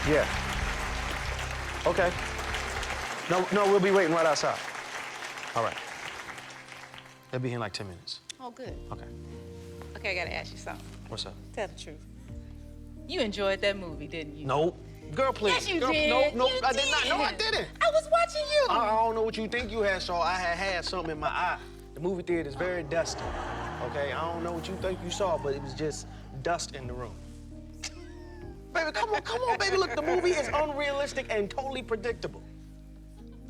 Yeah. Okay. No, we'll be waiting right outside. All right. They'll be here in like 10 minutes. Oh, good. Okay. Okay, I gotta ask you something. What's up? Tell the truth. You enjoyed that movie, didn't you? Nope. Girl, please. Yes, you Girl, did. Nope, You I did not. No, I did. didn't. I was watching you. I don't know what you think you had, saw. I had something in my eye. The movie theater is very dusty, okay? I don't know what you think you saw, but it was just dust in the room. Baby, come on, baby. Look, the movie is unrealistic and totally predictable.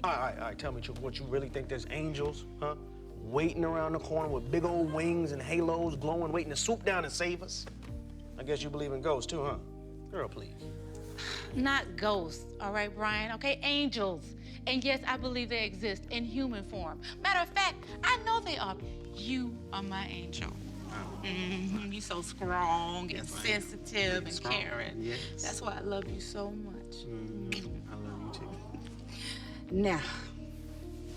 All right, tell me the truth. What, you really think there's angels, huh? Waiting around the corner with big old wings and halos glowing, waiting to swoop down and save us? I guess you believe in ghosts too, huh? Girl, please. Not ghosts, all right, Brian? Okay, angels. And yes, I believe they exist in human form. Matter of fact, I know they are. You are my angel. Mm-hmm. You're so strong and sensitive and caring. Yes. That's why I love you so much. I love you too. Now,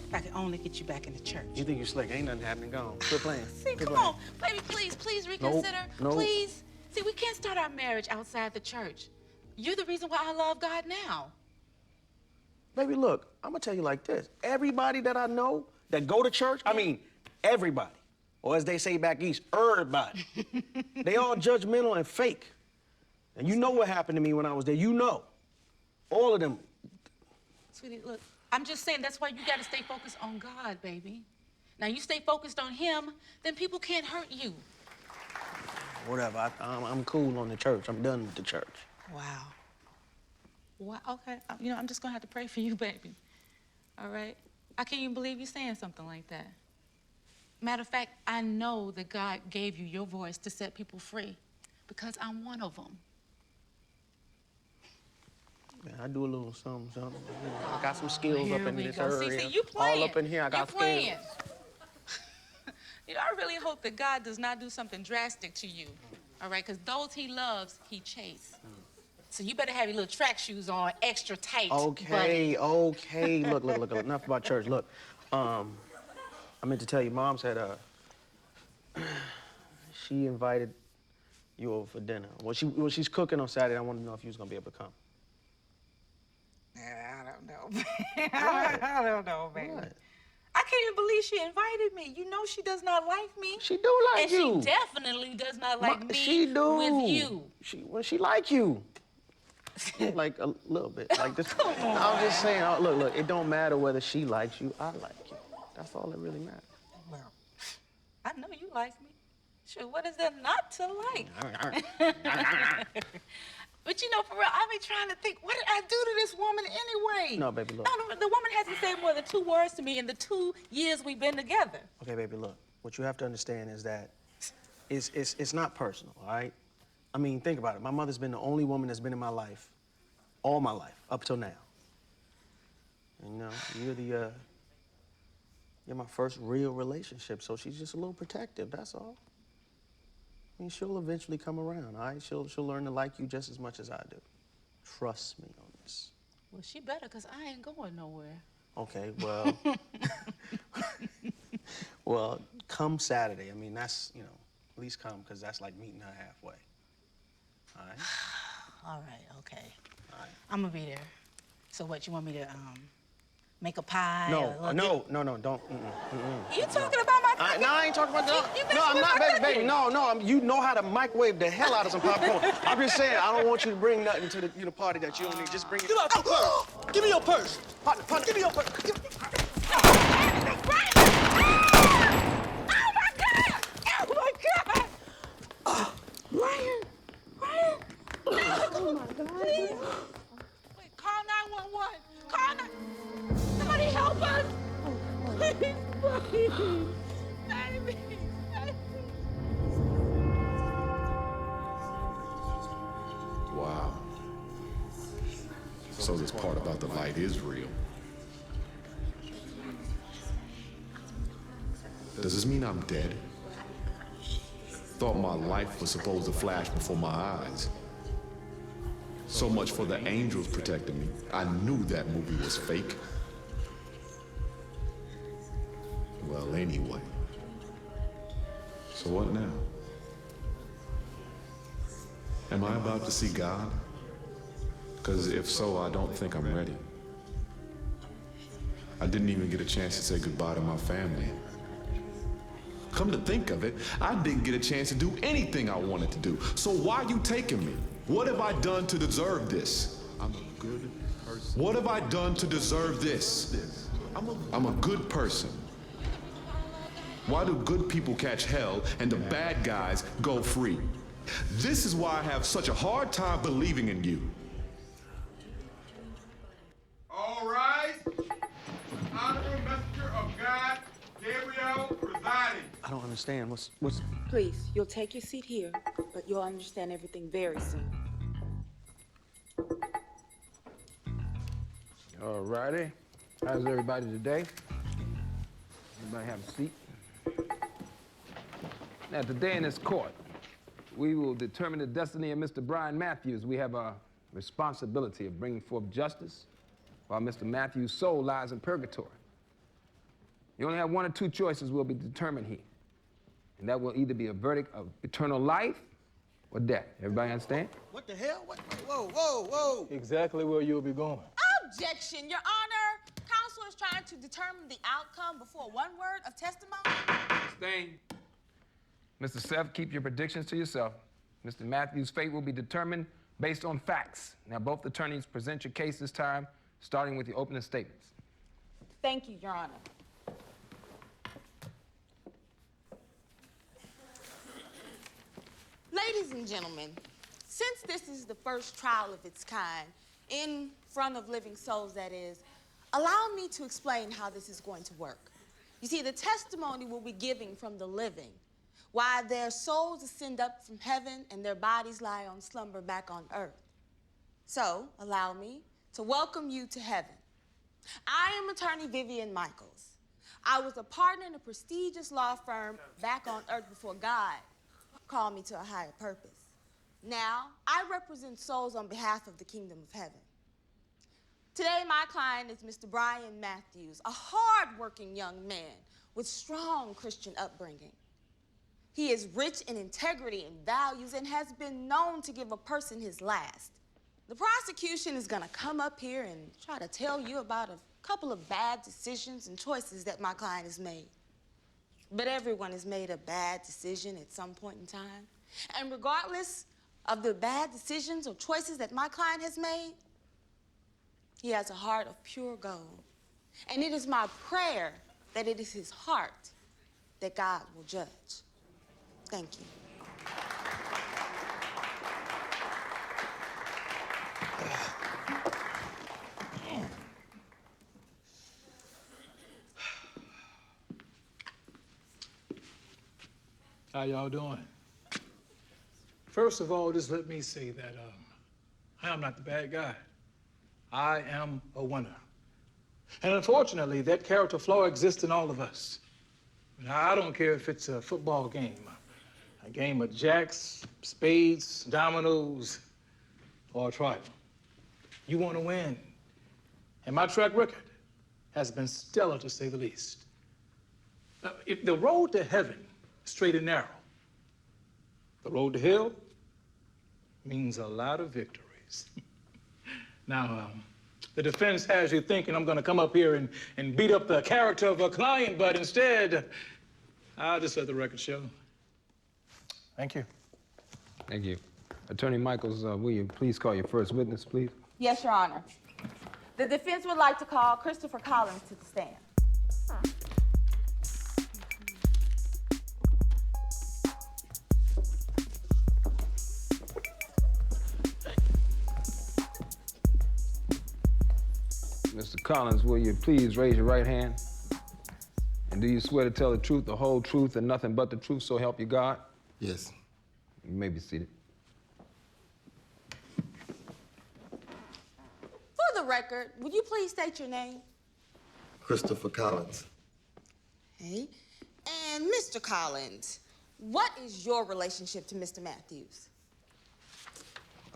if I could only get you back in the church. You think you slick? Ain't nothing happening. Go on. Quit playing. See, come on, baby, please reconsider. Nope. Please. See, we can't start our marriage outside the church. You're the reason why I love God now. Baby, look, I'm gonna tell you like this. Everybody that I know that go to church, I mean, everybody, or as they say back east, everybody, they all judgmental and fake. And you know what happened to me when I was there. You know. All of them. Sweetie, look, I'm just saying that's why you gotta stay focused on God, baby. Now, you stay focused on Him, then people can't hurt you. Whatever, I'm cool on the church. I'm done with the church. Wow. Wow, okay. You know, I'm just gonna have to pray for you, baby. All right? I can't even believe you saying something like that. Matter of fact, I know that God gave you your voice to set people free because I'm one of them. Man, I do a little something. You know, I got some skills up in this area. See, you playing. All up in here, I got skills. You know, I really hope that God does not do something drastic to you, all right? Because those He loves, He chases. So you better have your little track shoes on, extra tight. Okay. Look. Enough about church. Look, I meant to tell you, Mom said she invited you over for dinner. Well, she's cooking on Saturday. I wanted to know if you was gonna be able to come. I don't know. I don't know, baby. What? I can't even believe she invited me. You know she does not like me. She do like you. And she definitely does not like me she do. with you. She like you. Like a little bit. Like this. I'm just saying, look, it don't matter whether she likes you, I like you. That's all that really matters. Well, I know you like me. Sure, what is there not to like? But you know, for real, I be trying to think, what did I do to this woman anyway? No, baby, look. No, the woman hasn't said more than 2 words to me in the 2 years we've been together. Okay, baby, look. What you have to understand is that it's not personal, all right? I mean, think about it. My mother's been the only woman that's been in my life, all my life, up till now. And, you know, you're my first real relationship, so she's just a little protective, that's all. I mean, she'll eventually come around, all right? She'll learn to like you just as much as I do. Trust me on this. Well, she better, because I ain't going nowhere. Okay, well, well, come Saturday. I mean, that's, you know, at least come, because that's like meeting her halfway. All right? All right, okay. All right. I'm gonna be there. So what, you want me to, make a pie? No, don't. You talking about my cooking? No, I ain't talking about that. No, I'm not, baby. No, you know how to microwave the hell out of some popcorn. I'm just saying, I don't want you to bring nothing to the party that you don't need. Just bring it. Give out your purse. Give me your purse. Partner, give me your purse. Oh, my God. Please. Wait, call 911. Call 911. Somebody help us. Please. Baby. Wow. So this part about the light is real. Does this mean I'm dead? Thought my life was supposed to flash before my eyes. So much for the angels protecting me. I knew that movie was fake. Well, anyway. So what now? Am I about to see God? Because if so, I don't think I'm ready. I didn't even get a chance to say goodbye to my family. Come to think of it, I didn't get a chance to do anything I wanted to do. So why are you taking me? What have I done to deserve this? I'm a good person. What have I done to deserve this? I'm a good person. Why do good people catch hell and the bad guys go free? This is why I have such a hard time believing in you. All rise. Honorable messenger of God, Gabriel presiding. I don't understand. What's... Please, you'll take your seat here, but you'll understand everything very soon. All righty. How's everybody today? Everybody have a seat? Now, today in this court, we will determine the destiny of Mr. Brian Matthews. We have a responsibility of bringing forth justice while Mr. Matthews' soul lies in purgatory. You only have one or two choices will be determined here. And that will either be a verdict of eternal life or death. Everybody understand? What the hell? Whoa. Exactly where you'll be going. Objection, Your Honor. Counsel is trying to determine the outcome before one word of testimony. Abstain. Mr. Seth, keep your predictions to yourself. Mr. Matthews' fate will be determined based on facts. Now, both attorneys present your case this time, starting with your opening statements. Thank you, Your Honor. Ladies and gentlemen, since this is the first trial of its kind, in front of living souls, that is, allow me to explain how this is going to work. You see, the testimony we'll be giving from the living, why their souls ascend up from heaven and their bodies lie on slumber back on earth. So, allow me to welcome you to heaven. I am attorney Vivian Michaels. I was a partner in a prestigious law firm back on earth before God called me to a higher purpose. Now, I represent souls on behalf of the kingdom of heaven. Today, my client is Mr. Brian Matthews, a hard-working young man with strong Christian upbringing. He is rich in integrity and values and has been known to give a person his last. The prosecution is gonna come up here and try to tell you about a couple of bad decisions and choices that my client has made. But everyone has made a bad decision at some point in time. And regardless of the bad decisions or choices that my client has made, he has a heart of pure gold. And it is my prayer that it is his heart that God will judge. Thank you. How y'all doing? First of all, just let me say that I am not the bad guy. I am a winner. And unfortunately, that character flaw exists in all of us. Now, I don't care if it's a football game, a game of jacks, spades, dominoes, or a trifle. You want to win. And my track record has been stellar, to say the least. Now, if the road to heaven is straight and narrow, the road to hell means a lot of victories. Now, the defense has you thinking I'm going to come up here and beat up the character of a client, but instead, I'll just let the record show. Thank you. Thank you. Attorney Michaels, will you please call your first witness, please? Yes, Your Honor. The defense would like to call Christopher Collins to the stand. Mr. Collins, will you please raise your right hand? And do you swear to tell the truth, the whole truth, and nothing but the truth, so help you God? Yes. You may be seated. For the record, would you please state your name? Christopher Collins. Okay. And Mr. Collins, what is your relationship to Mr. Matthews?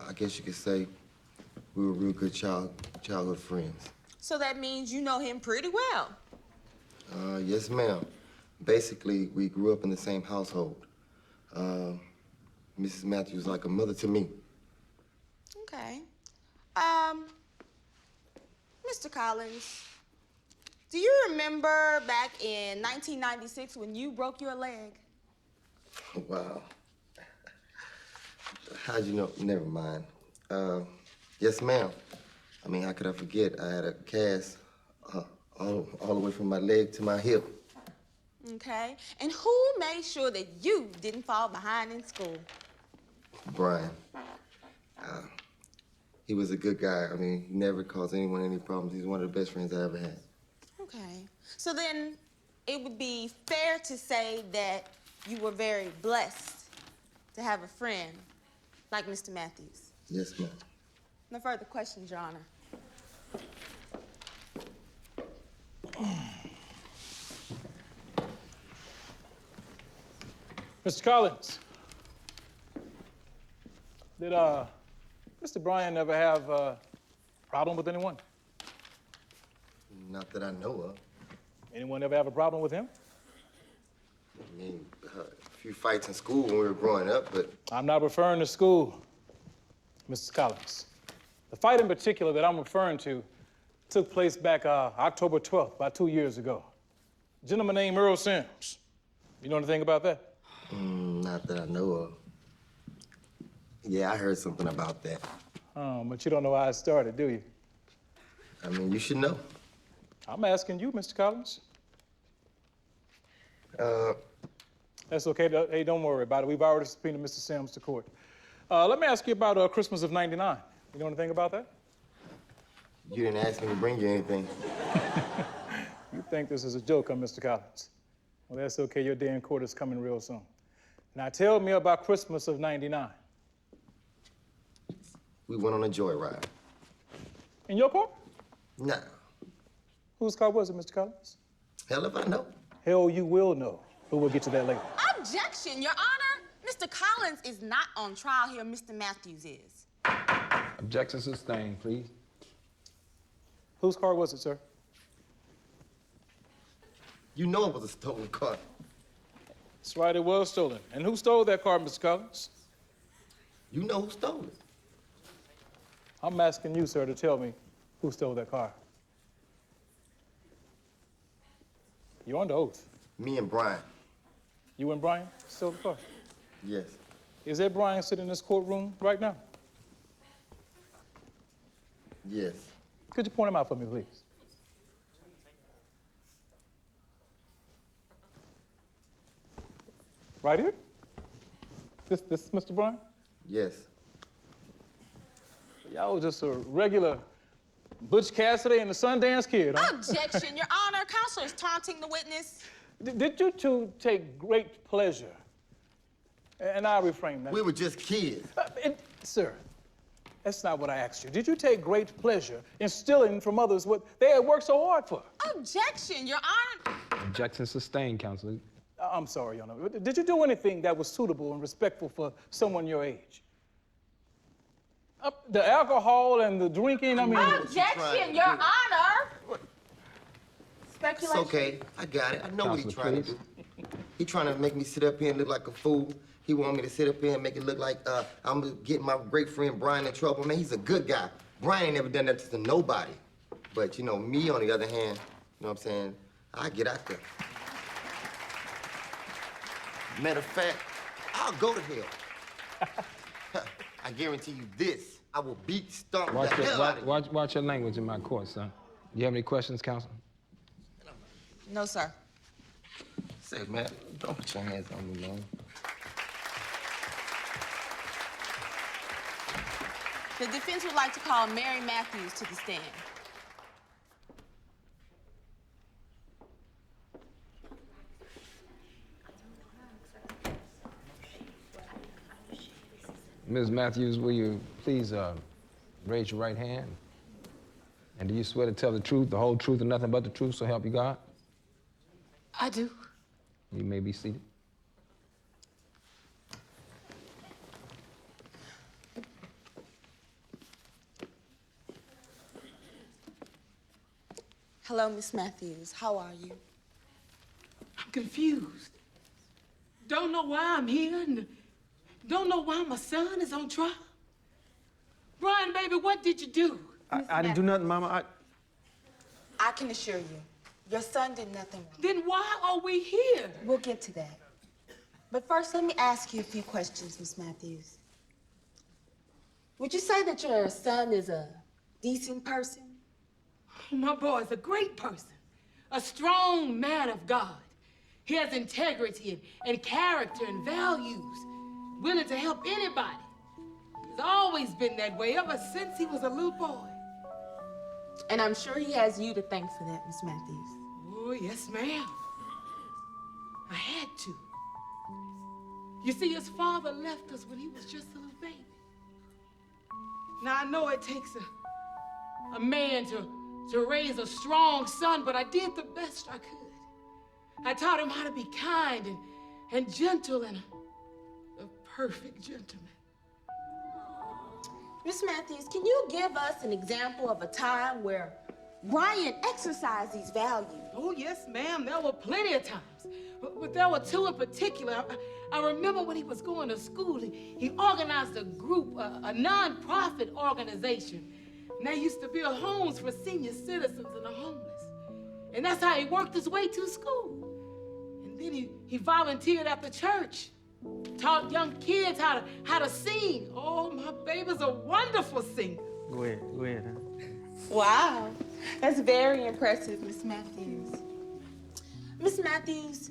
I guess you could say we were real good childhood friends. So that means you know him pretty well. Yes, ma'am. Basically, we grew up in the same household. Mrs. Matthews like a mother to me. Okay. Mr. Collins, do you remember back in 1996 when you broke your leg? Wow. How'd you know? Never mind. Yes, ma'am. I mean, how could I forget? I had a cast all the way from my leg to my hip. Okay. And who made sure that you didn't fall behind in school? Brian. He was a good guy. I mean, he never caused anyone any problems. He's one of the best friends I ever had. Okay. So then it would be fair to say that you were very blessed to have a friend like Mr. Matthews. Yes, ma'am. No further questions, Your Honor. Mr. Collins, did Mr. Brian ever have a problem with anyone? Not that I know of. Anyone ever have a problem with him? I mean, a few fights in school when we were growing up, but... I'm not referring to school, Mr. Collins. The fight in particular that I'm referring to took place back October 12th, about 2 years ago. A gentleman named Earl Sims. You know anything about that? Not that I know of. Yeah, I heard something about that. Oh, but you don't know how it started, do you? I mean, you should know. I'm asking you, Mr. Collins. That's okay. Hey, don't worry about it. We've already subpoenaed Mr. Sims to court. Let me ask you about Christmas of '99. You know anything about that? You didn't ask me to bring you anything. You think this is a joke, huh, Mr. Collins? Well, that's okay. Your day in court is coming real soon. Now, tell me about Christmas of '99. We went on a joyride. In your car? Nah. Whose car was it, Mr. Collins? Hell if I know. Hell, you will know. But we'll get to that later. Objection, Your Honor. Mr. Collins is not on trial here. Mr. Matthews is. Objection sustained, please. Whose car was it, sir? You know it was a stolen car. That's right, it was stolen. And who stole that car, Mr. Collins? You know who stole it. I'm asking you, sir, to tell me who stole that car. You're under oath. Me and Brian. You and Brian stole the car? Yes. Is that Brian sitting in this courtroom right now? Yes. Could you point him out for me, please? Right here? This is Mr. Brian? Yes. Y'all was just a regular Butch Cassidy and the Sundance Kid, huh? Objection, Your Honor. Counselor is taunting the witness. Did you two take great pleasure? And I'll reframe that. We were just kids. Sir, that's not what I asked you. Did you take great pleasure in stealing from others what they had worked so hard for? Objection, Your Honor. Objection sustained, Counselor. I'm sorry, Your Honor. Did you do anything that was suitable and respectful for someone your age? The alcohol and the drinking, I mean... Objection, Your Honor! Speculation. It's okay. I got it. I know what he's Counselor, trying to do. He trying to make me sit up here and look like a fool. He want me to sit up here and make it look like I'm getting my great friend Brian in trouble. Man, he's a good guy. Brian ain't never done that to nobody. But, you know, me, on the other hand, you know what I'm saying? I get out there. Matter of fact, I'll go to hell. I guarantee you this. I will beat, stomp the hell out of you. Watch your language in my court, son. Do you have any questions, Counsel? No, sir. Say, man, don't put your hands on me, man. The defense would like to call Mary Matthews to the stand. Ms. Matthews, will you please raise your right hand? And do you swear to tell the truth, the whole truth, and nothing but the truth, so help you God? I do. You may be seated. Hello, Miss Matthews. How are you? I'm confused. Don't know why I'm here and don't know why my son is on trial. Brian baby, what did you do? I didn't do nothing, Mama. I can assure you, your son did nothing wrong. Then why are we here? We'll get to that. But first, let me ask you a few questions, Miss Matthews. Would you say that your son is a decent person? My boy is a great person, a strong man of God. He has integrity and character and values, willing to help anybody. He's always been that way ever since he was a little boy. And I'm sure he has you to thank for that, Miss Matthews. Oh, yes, ma'am. I had to. You see, his father left us when he was just a little baby. Now, I know it takes a man to raise a strong son, but I did the best I could. I taught him how to be kind and gentle and a perfect gentleman. Miss Matthews, can you give us an example of a time where Brian exercised these values? Oh, yes, ma'am. There were plenty of times. But there were two in particular. I remember when he was going to school, he organized a group, a non-profit organization. And they used to build homes for senior citizens and the homeless. And that's how he worked his way to school. And then he volunteered at the church, taught young kids how to sing. Oh, my baby's a wonderful singer. Go ahead. Huh? Wow, that's very impressive, Miss Matthews. Miss Matthews,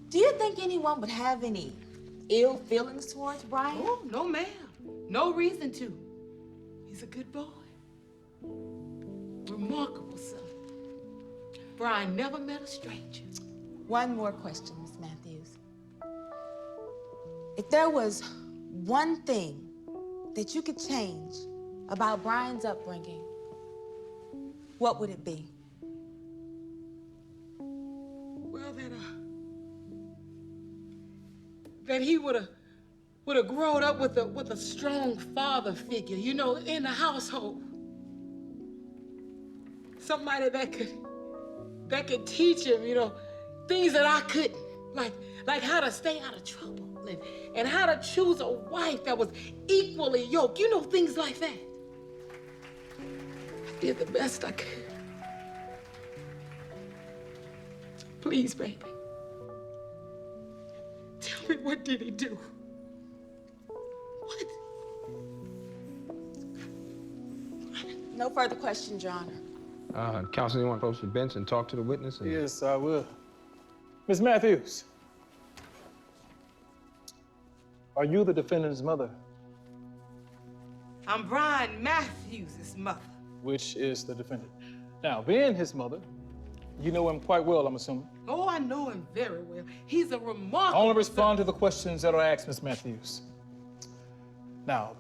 do you think anyone would have any ill feelings towards Brian? Oh, no, ma'am. No reason to. He's a good boy. Remarkable son. Brian never met a stranger. One more question, Miss Matthews. If there was one thing that you could change about Brian's upbringing, what would it be? Well, that he would have grown up with a strong father figure, you know, in the household. Somebody that could teach him, you know, things that I couldn't, like how to stay out of trouble and how to choose a wife that was equally yoked, you know, things like that. I did the best I could. Please, baby. Tell me, what did he do? What? No further questions, Your Honor. Counsel, you want to approach the bench and talk to the witness? Yes, I will. Miss Matthews, are you the defendant's mother? I'm Brian Matthews' mother. Which is the defendant. Now, being his mother, you know him quite well, I'm assuming. Oh, I know him very well. He's a remarkable... I only respond to the questions that are asked, Miss Matthews. Now,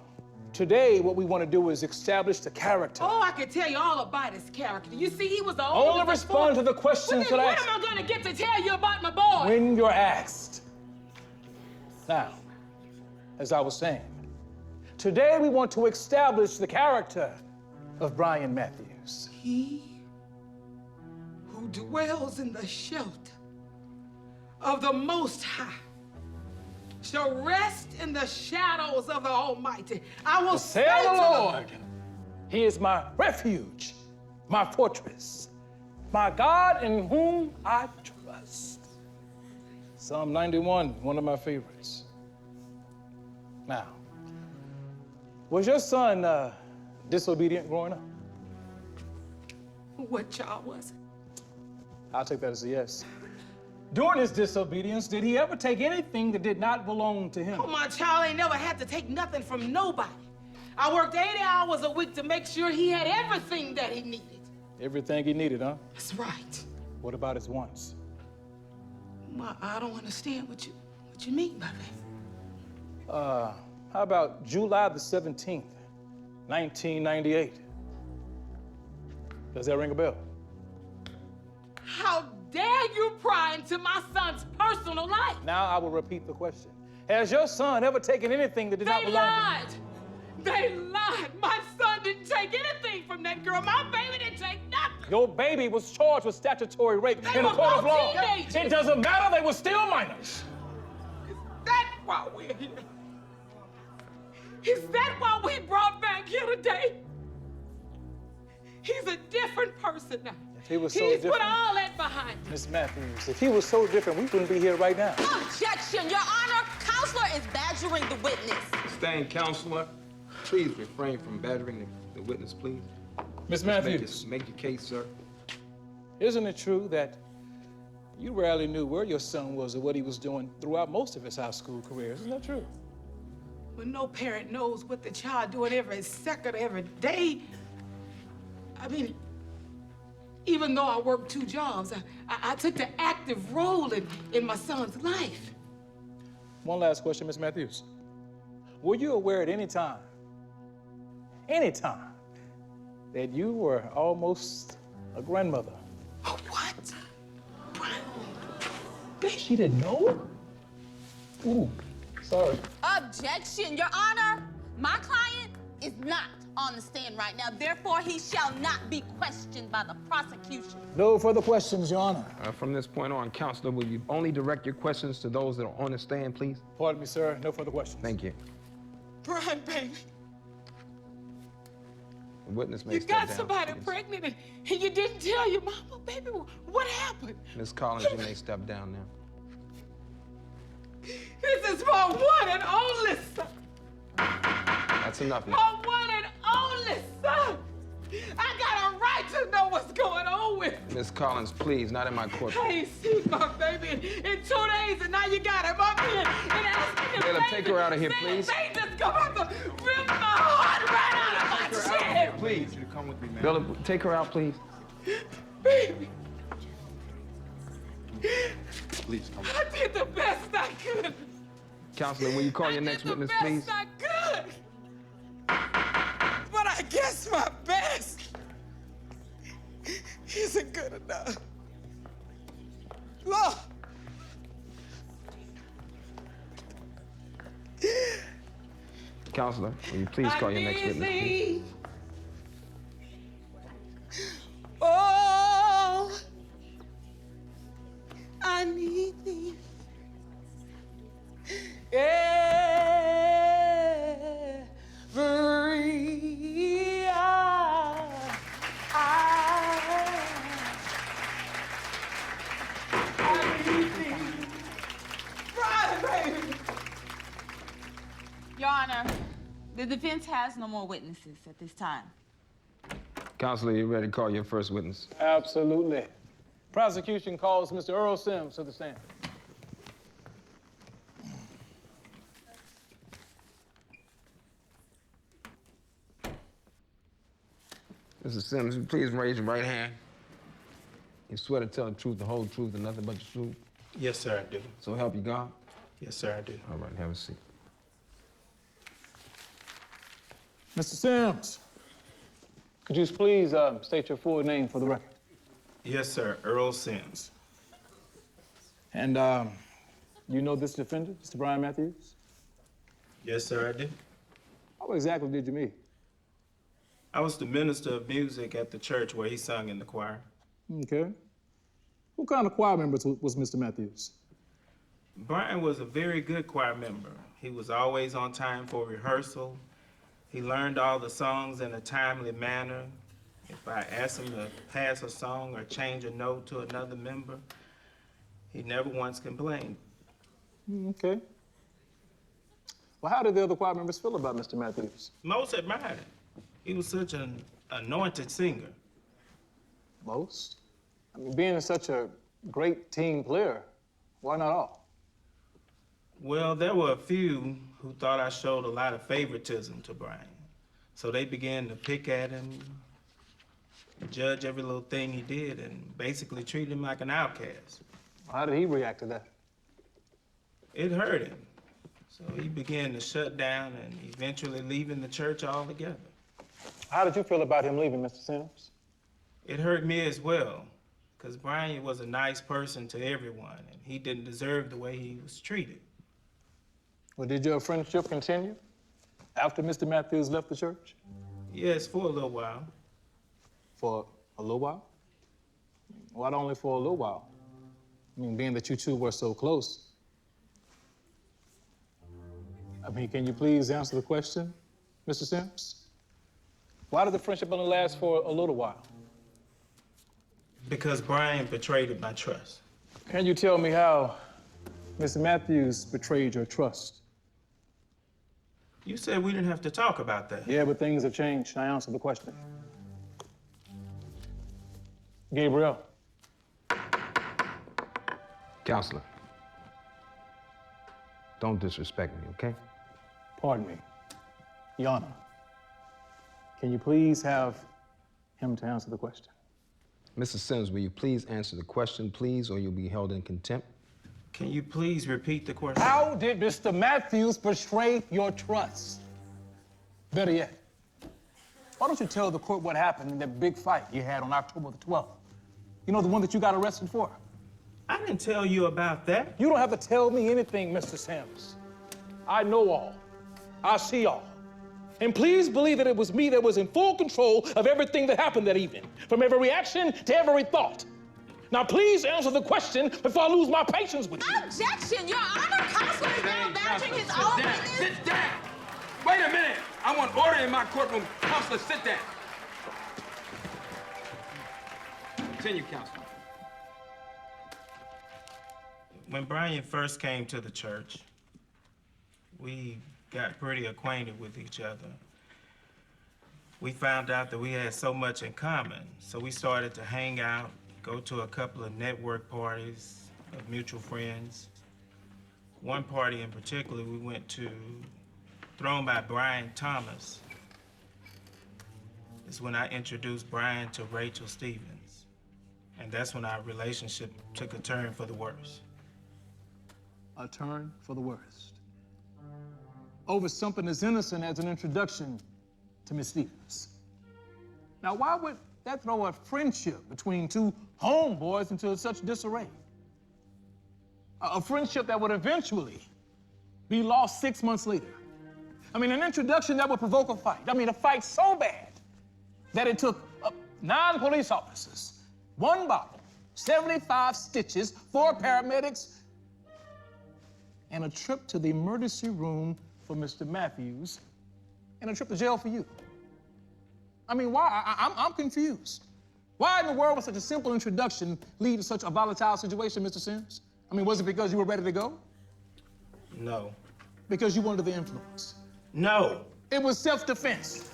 today, what we want to do is establish the character. Oh, I can tell you all about his character. You see, he was the Only respond to the questions that are asked. When am I going to get to tell you about my boy? When you're asked. Now, as I was saying, today we want to establish the character of Brian Matthews. He who dwells in the shelter of the Most High shall rest in the shadows of the Almighty. I will say to the Lord, He is my refuge, my fortress, my God in whom I trust. Psalm 91, one of my favorites. Now, was your son disobedient growing up? What child was it? I'll take that as a yes. During his disobedience, did he ever take anything that did not belong to him? Oh, my child ain't never had to take nothing from nobody. I worked 80 hours a week to make sure he had everything that he needed. Everything he needed, huh? That's right. What about his wants? Well, I don't understand what you mean by that. How about July the 17th, 1998? Does that ring a bell? How dare you pry into my son's personal life? Now I will repeat the question. Has your son ever taken anything that did not belong to him? They lied. My son didn't take anything from that girl. My baby didn't take nothing. Your baby was charged with statutory rape in a court of law. It doesn't matter. They were still minors. Is that why we're here? Is that why we brought back here today? person now. If he was so He's different, put all that behind him. Miss Matthews, if he was so different, we wouldn't be here right now. Objection, Your Honor. Counselor is badgering the witness. Sustained, counselor. Please refrain from badgering the witness, please. Miss Matthews. Make your case, sir. Isn't it true that you rarely knew where your son was or what he was doing throughout most of his high school career? Isn't that true? Well, no parent knows what the child doing every second, every day. I mean, even though I worked 2 jobs, I took the active role in my son's life. One last question, Miss Matthews. Were you aware at any time, that you were almost a grandmother? What? She didn't know? Ooh, sorry. Objection, Your Honor. My client is not on the stand right now. Therefore, he shall not be questioned by the prosecution. No further questions, Your Honor. From this point on, counselor, will you only direct your questions to those that are on the stand, please? Pardon me, sir. No further questions. Thank you. Brian, baby, The witness may you step got down, somebody please. pregnant and you didn't tell your mama. Baby, what happened? Miss Collins, you may step down now. This is my one and only son. That's enough now. My one and only son. I got a right to know what's going on with him. Miss Collins, please, not in my court. I ain't seen my baby in 2 days, and now you got him up here and asking him. Caleb, take her out of here, please. They just come out to rip my heart right out of my chest. Please. You come with me, man. Billy, take her out, please. Baby, Please come. I did the best I could. Counselor, will you call your next witness, please? I did the best I could. But I guess my best isn't good enough. Look. Counselor, will you please call your next witness, please? Oh, I need thee. Every hour. I need thee. Right, baby. Your Honor, the defense has no more witnesses at this time. Counselor, you ready to call your first witness? Absolutely. Prosecution calls Mr. Earl Sims to the stand. Mr. Sims, please raise your right hand. You swear to tell the truth, the whole truth, and nothing but the truth? Yes, sir, I do. So help you God? Yes, sir, I do. All right, have a seat. Mr. Sims, could you please state your full name for the record? Yes, sir, Earl Sims. And you know this defendant, Mr. Brian Matthews? Yes, sir, I do. How exactly did you meet? I was the minister of music at the church where he sung in the choir. Okay. What kind of choir member was Mr. Matthews? Brian was a very good choir member. He was always on time for rehearsal. He learned all the songs in a timely manner. If I asked him to pass a song or change a note to another member, he never once complained. Okay. Well, how did the other choir members feel about Mr. Matthews? Most admired him. He was such an anointed singer. Most? I mean, being such a great team player, why not all? Well, there were a few who thought I showed a lot of favoritism to Brian. So they began to pick at him, judge every little thing he did, and basically treat him like an outcast. How did he react to that? It hurt him. So he began to shut down and eventually leaving the church altogether. How did you feel about him leaving, Mr. Sims? It hurt me as well, because Brian was a nice person to everyone, and he didn't deserve the way he was treated. Well, did your friendship continue after Mr. Matthews left the church? Yes, for a little while. For a little while? Why only for a little while? I mean, being that you two were so close. I mean, can you please answer the question, Mr. Sims? Why did the friendship only last for a little while? Because Brian betrayed my trust. Can you tell me how Mr. Matthews betrayed your trust? You said we didn't have to talk about that. Yeah, but things have changed. I answer the question. Gabriel. Counselor, don't disrespect me, okay? Pardon me. Your Honor, can you please have him to answer the question? Mr. Sims, will you please answer the question, please, or you'll be held in contempt? Can you please repeat the question? How did Mr. Matthews betray your trust? Better yet, why don't you tell the court what happened in that big fight you had on October the 12th? You know, the one that you got arrested for? I didn't tell you about that. You don't have to tell me anything, Mr. Sims. I know all. I see all. And please believe that it was me that was in full control of everything that happened that evening, from every reaction to every thought. Now, please answer the question before I lose my patience with you. Objection, Your Honor. Counselor is now vouching his own witness. Sit down! Wait a minute! I want order in my courtroom. Counselor, sit down. Continue, Counselor. When Brian first came to the church, we got pretty acquainted with each other. We found out that we had so much in common, so we started to hang out, go to a couple of network parties of mutual friends. One party in particular we went to, thrown by Brian Thomas, is when I introduced Brian to Rachel Stevens. And that's when our relationship took a turn for the worse. A turn for the worst. Over something as innocent as an introduction to Miss Stevens. Now, why would that throw a friendship between two homeboys into such disarray? A friendship that would eventually be lost 6 months later. I mean, an introduction that would provoke a fight. I mean, a fight so bad that it took 9 police officers, 1 bottle, 75 stitches, 4 paramedics, and a trip to the emergency room for Mr. Matthews, and a trip to jail for you. I mean, why? I'm confused. Why in the world would such a simple introduction lead to such a volatile situation, Mr. Sims? I mean, was it because you were ready to go? No. Because you were under the influence? No. It was self-defense?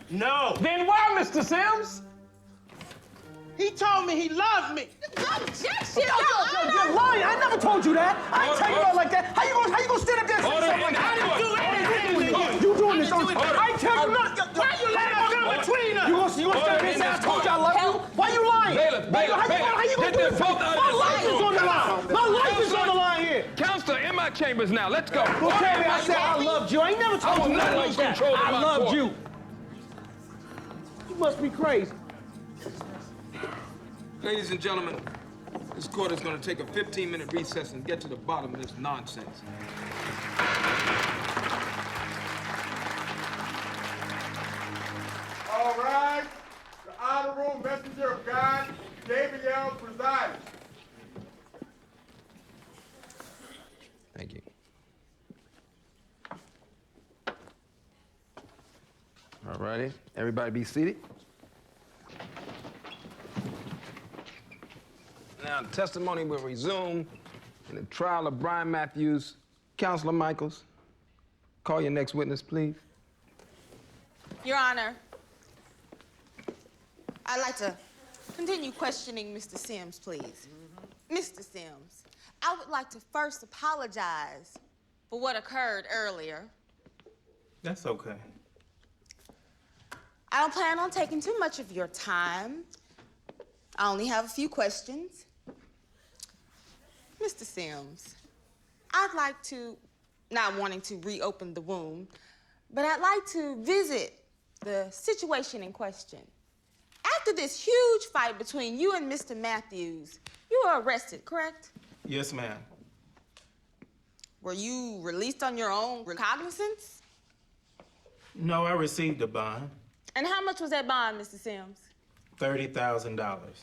No. Then why, Mr. Sims? He told me he loved me. Objection, Your You're Honor. lying. I never told you that. I ain't tell you that like that. How you gonna stand up there and say something like that? I didn't do anything to you. You doing this on I ain't tell you nothing. Why you lying? Between us. You gonna stand there and say I told you I love you? Why you lying? How you gonna do this? My life is on the line. My life is on the line here. Counselor, in my chambers now. Let's go. Well, tell me I said I loved you. I ain't never told you nothing like that. I loved you. You must be crazy. Ladies and gentlemen, this court is going to take a 15-minute recess and get to the bottom of this nonsense. All right, the Honorable Messenger of God, Gabriel, presiding. Thank you. All righty, everybody be seated. Now, the testimony will resume in the trial of Brian Matthews. Counselor Michaels, call your next witness, please. Your Honor, I'd like to continue questioning Mr. Sims, please. Mr. Sims, I would like to first apologize for what occurred earlier. That's okay. I don't plan on taking too much of your time. I only have a few questions. Mr. Sims, I'd like to, not wanting to reopen the wound, but I'd like to visit the situation in question. After this huge fight between you and Mr. Matthews, you were arrested, correct? Yes, ma'am. Were you released on your own recognizance? No, I received a bond. And how much was that bond, Mr. Sims? $30,000.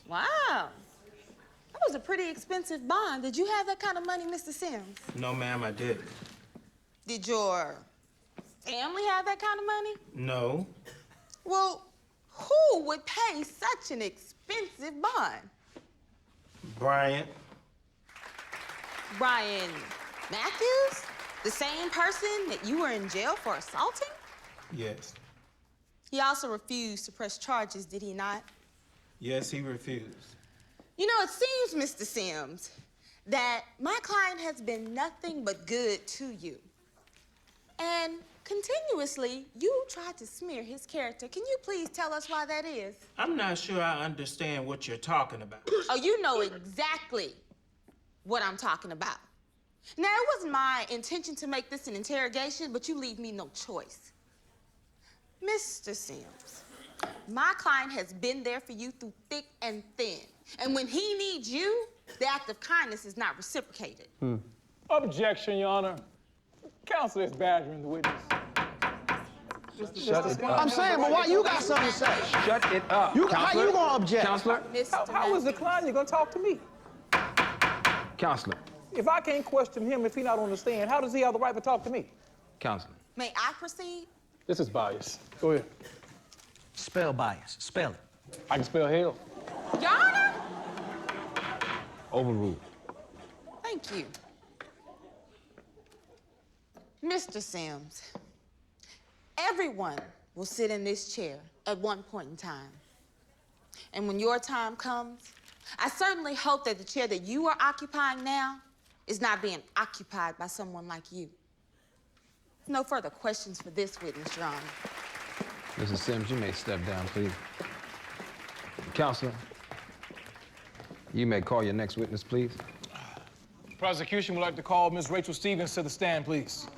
Wow. That was a pretty expensive bond. Did you have that kind of money, Mr. Sims? No, ma'am, I didn't. Did your family have that kind of money? No. Well, who would pay such an expensive bond? Brian. Brian Matthews? The same person that you were in jail for assaulting? Yes. He also refused to press charges, did he not? Yes, he refused. You know, it seems, Mr. Sims, that my client has been nothing but good to you. And continuously, you tried to smear his character. Can you please tell us why that is? I'm not sure I understand what you're talking about. Oh, you know exactly what I'm talking about. Now, it wasn't my intention to make this an interrogation, but you leave me no choice. Mr. Sims, my client has been there for you through thick and thin. And when he needs you, the act of kindness is not reciprocated. Objection, Your Honor. Counsel is badgering the witness. Shut it up. I'm saying, but why you got something to say? Shut it up. How you gonna object? Counselor? How is the client gonna talk to me? Counselor. If I can't question him, if he not understand, how does he have the right to talk to me? Counselor. May I proceed? This is bias. Go ahead. Spell bias. Spell it. I can spell hell. Your Honor? Overruled. Thank you. Mr. Sims, everyone will sit in this chair at one point in time. And when your time comes, I certainly hope that the chair that you are occupying now is not being occupied by someone like you. No further questions for this witness, Your Honor. Mrs. Sims, you may step down, please. Counselor, you may call your next witness, please. Prosecution would like to call Ms. Rachel Stevens to the stand, please.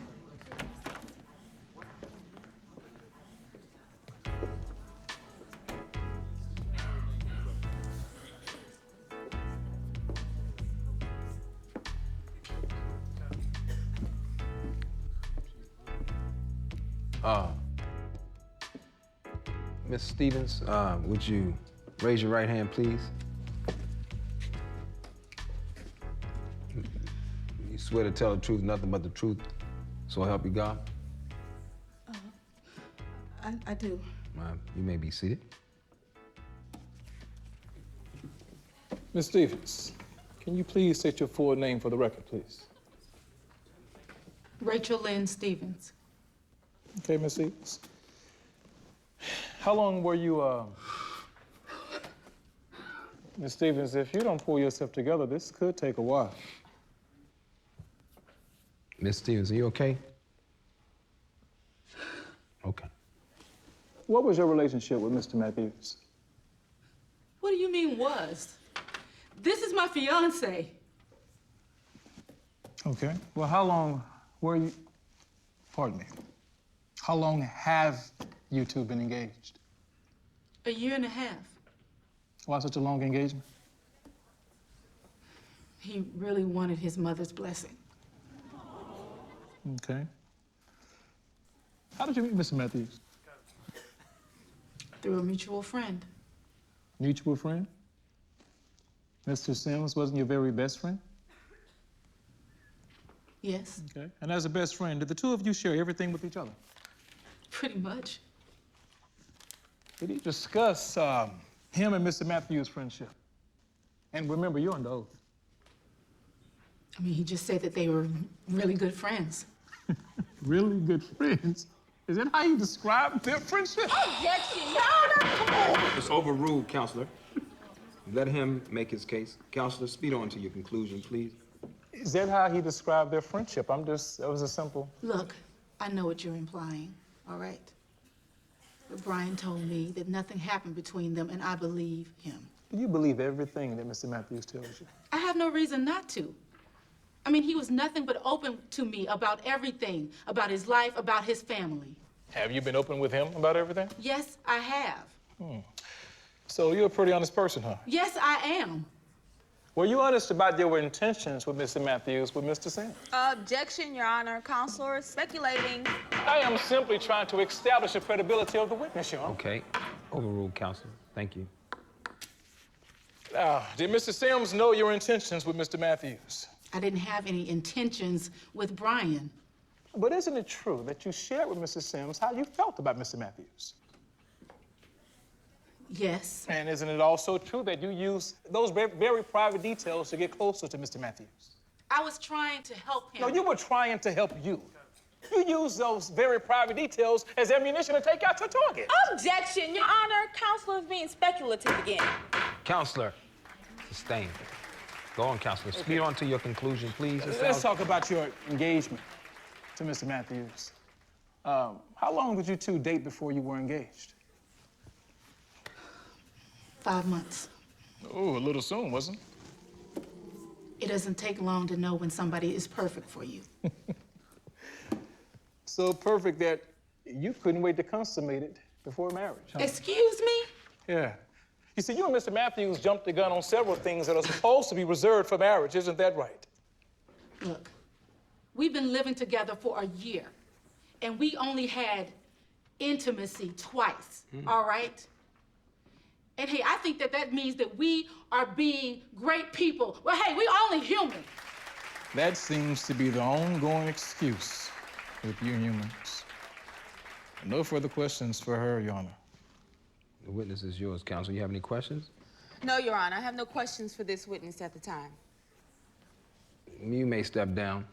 Miss Stevens, would you raise your right hand, please? You swear to tell the truth, nothing but the truth, so help you God? I do. You may be seated. Ms. Stevens, can you please state your full name for the record, please? Rachel Lynn Stevens. Okay, Ms. Stevens. How long were you, Ms. Stevens, if you don't pull yourself together, this could take a while. Miss Stevens, are you okay? Okay. What was your relationship with Mr. Matthews? What do you mean was? This is my fiance. Okay. Well, how long were you, pardon me, how long have you two been engaged? A year and a half. Why such a long engagement? He really wanted his mother's blessing. Okay. How did you meet Mr. Matthews? Through a mutual friend. Mutual friend? Mr. Sims wasn't your very best friend? Yes. Okay. And as a best friend, did the two of you share everything with each other? Pretty much. Did he discuss him and Mr. Matthews' friendship? And remember, you're under oath. I mean, he just said that they were really good friends. Really good friends? Is that how you describe their friendship? Objection! No, come on! It's overruled, Counselor. Let him make his case. Counselor, speed on to your conclusion, please. Is that how he described their friendship? that was a simple... Look, I know what you're implying, all right? But Brian told me that nothing happened between them, and I believe him. Do you believe everything that Mr. Matthews tells you? I have no reason not to. I mean, he was nothing but open to me about everything, about his life, about his family. Have you been open with him about everything? Yes, I have. So you're a pretty honest person, huh? Yes, I am. Were you honest about your intentions with Mr. Matthews, with Mr. Sims? Objection, Your Honor. Counselor is speculating. I am simply trying to establish the credibility of the witness, Your Honor. Okay. Overruled, Counselor. Thank you. Did Mr. Sims know your intentions with Mr. Matthews? I didn't have any intentions with Brian. But isn't it true that you shared with Mr. Sims how you felt about Mr. Matthews? Yes. And isn't it also true that you use those very private details to get closer to Mr. Matthews? I was trying to help him. No, you were trying to help you. You use those very private details as ammunition to take out your target. Objection, Your Honor. Counselor is being speculative again. Counselor, sustained. Go on, Counselor. Speed on to your conclusion, please. Let's talk about your engagement to Mr. Matthews. How long did you two date before you were engaged? 5 months. Oh, a little soon, wasn't it? It doesn't take long to know when somebody is perfect for you. So perfect that you couldn't wait to consummate it before marriage. Huh? Excuse me? Yeah. You see, you and Mr. Matthews jumped the gun on several things that are supposed to be reserved for marriage. Isn't that right? Look, we've been living together for a year, and we only had intimacy twice, all right? And hey, I think that means that we are being great people. Well, hey, we're only human. That seems to be the ongoing excuse with you humans. No further questions for her, Your Honor. The witness is yours, counsel. You have any questions? No, Your Honor. I have no questions for this witness at the time. You may step down.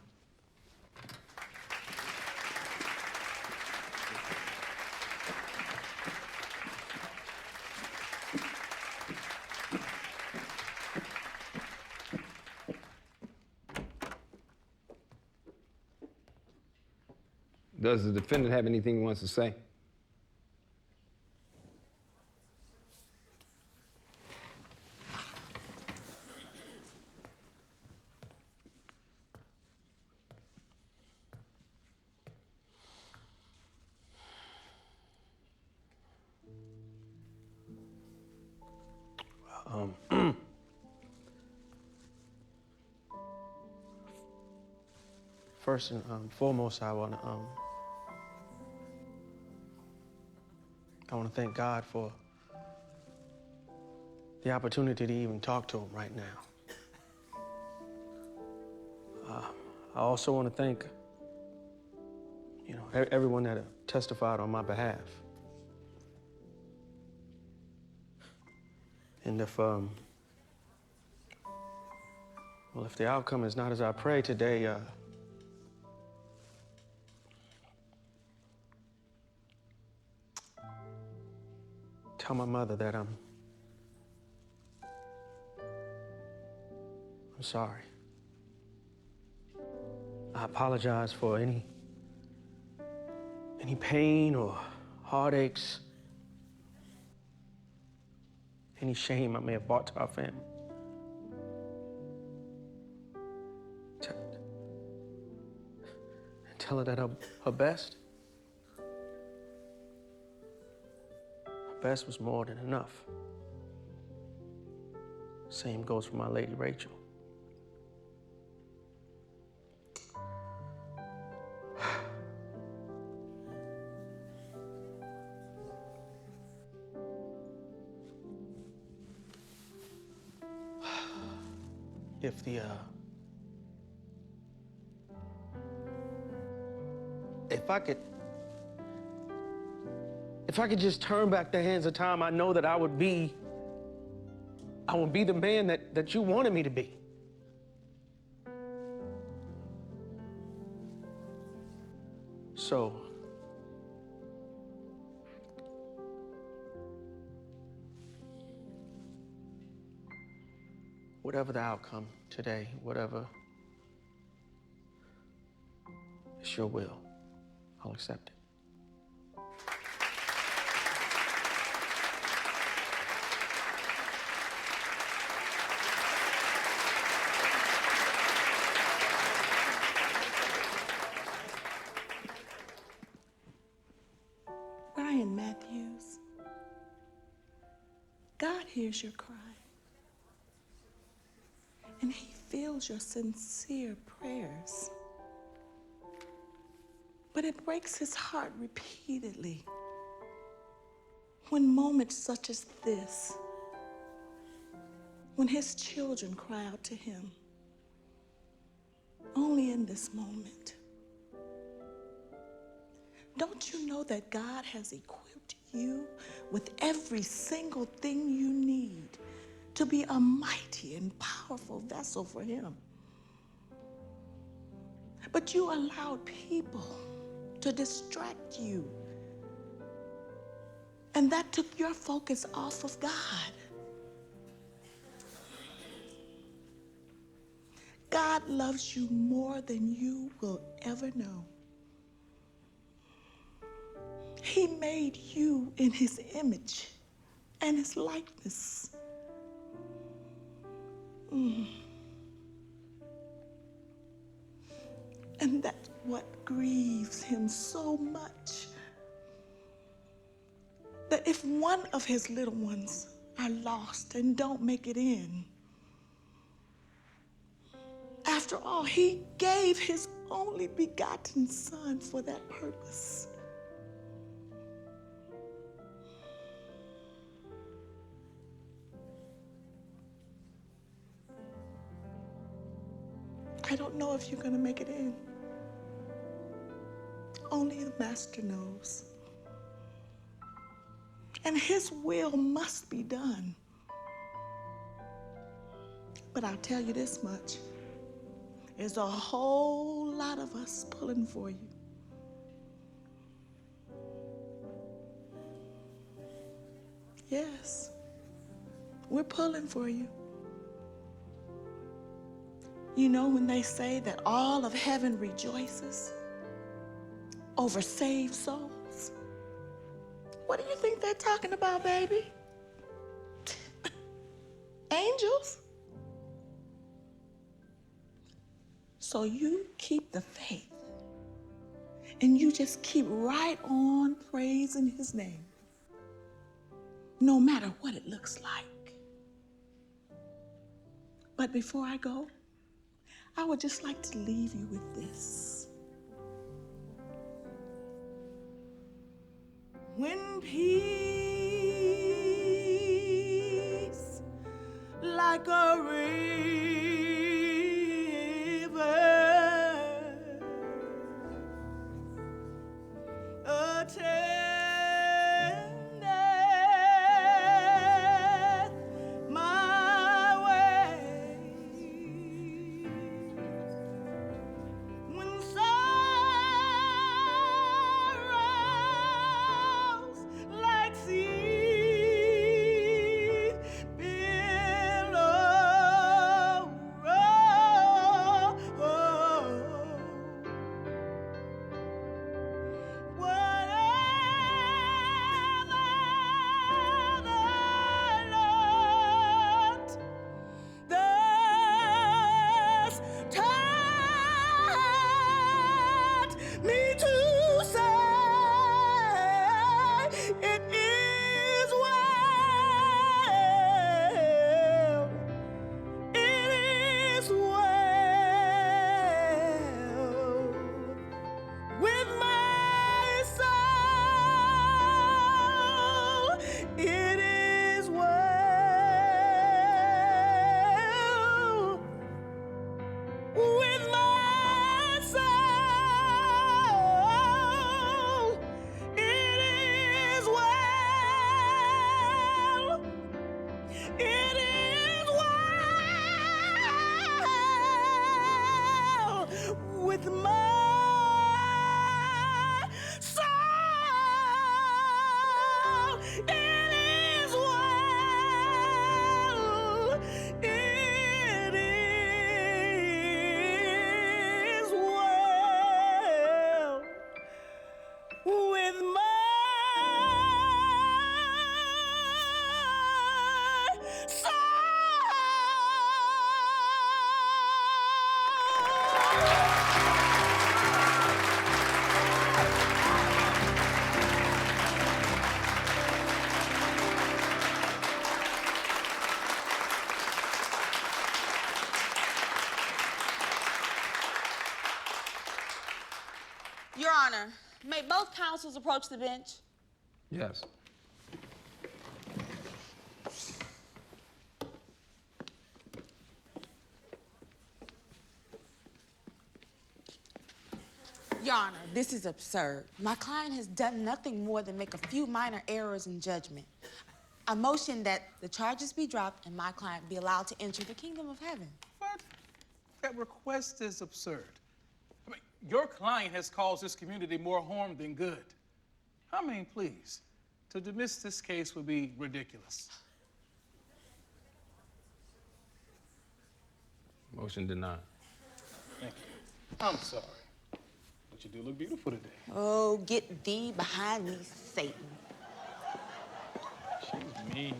Does the defendant have anything he wants to say? First and foremost, I want to thank God for the opportunity to even talk to him right now. I also want to thank, everyone that testified on my behalf. And if the outcome is not as I pray today, tell my mother that I'm sorry. I apologize for any pain or heartaches, any shame I may have brought to our family. Tell her that her best was more than enough. Same goes for my lady Rachel. If I could just turn back the hands of time, I know that I would be the man that you wanted me to be. So, whatever the outcome today, whatever is your will, I'll accept it. Brian Matthews, God hears your cry, and he feels your sincere prayers. But it breaks his heart repeatedly when moments such as this, when his children cry out to him. Only in this moment. Don't you know that God has equipped you with every single thing you need to be a mighty and powerful vessel for him. But you allowed people to distract you. And that took your focus off of God. God loves you more than you will ever know. He made you in his image and his likeness. And that's what grieves him so much. That if one of his little ones are lost and don't make it in, after all, he gave his only begotten son for that purpose. I don't know if you're going to make it in. Only the Master knows. And his will must be done. But I'll tell you this much. There's a whole lot of us pulling for you. Yes, we're pulling for you. You know when they say that all of heaven rejoices over saved souls? What do you think they're talking about, baby? Angels? So you keep the faith and you just keep right on praising his name, no matter what it looks like. But before I go, I would just like to leave you with this. When peace like a river attendeth my way, when sorrows like seas billow roll, me to say it is well, it is well with my soul, it is well with my soul, it is well, it is well with my soul, it is well, it is well with my soul. Your Honor, may both counsels approach the bench? Yes. Your Honor, this is absurd. My client has done nothing more than make a few minor errors in judgment. I motion that the charges be dropped and my client be allowed to enter the kingdom of heaven. What? That request is absurd. I mean, your client has caused this community more harm than good. I mean, please, to dismiss this case would be ridiculous. Motion denied. Thank you. I'm sorry. But you do look beautiful today. Oh, get thee behind me, Satan. She's mean.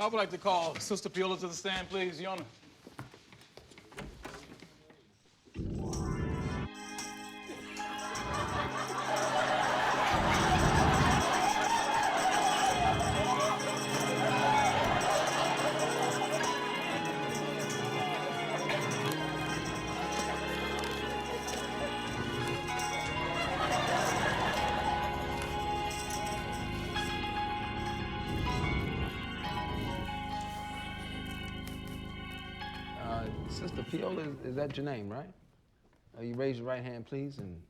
I would like to call Sister Piola to the stand, please, Your Honor. Sister Piola, is that your name, right? You raise your right hand, please, and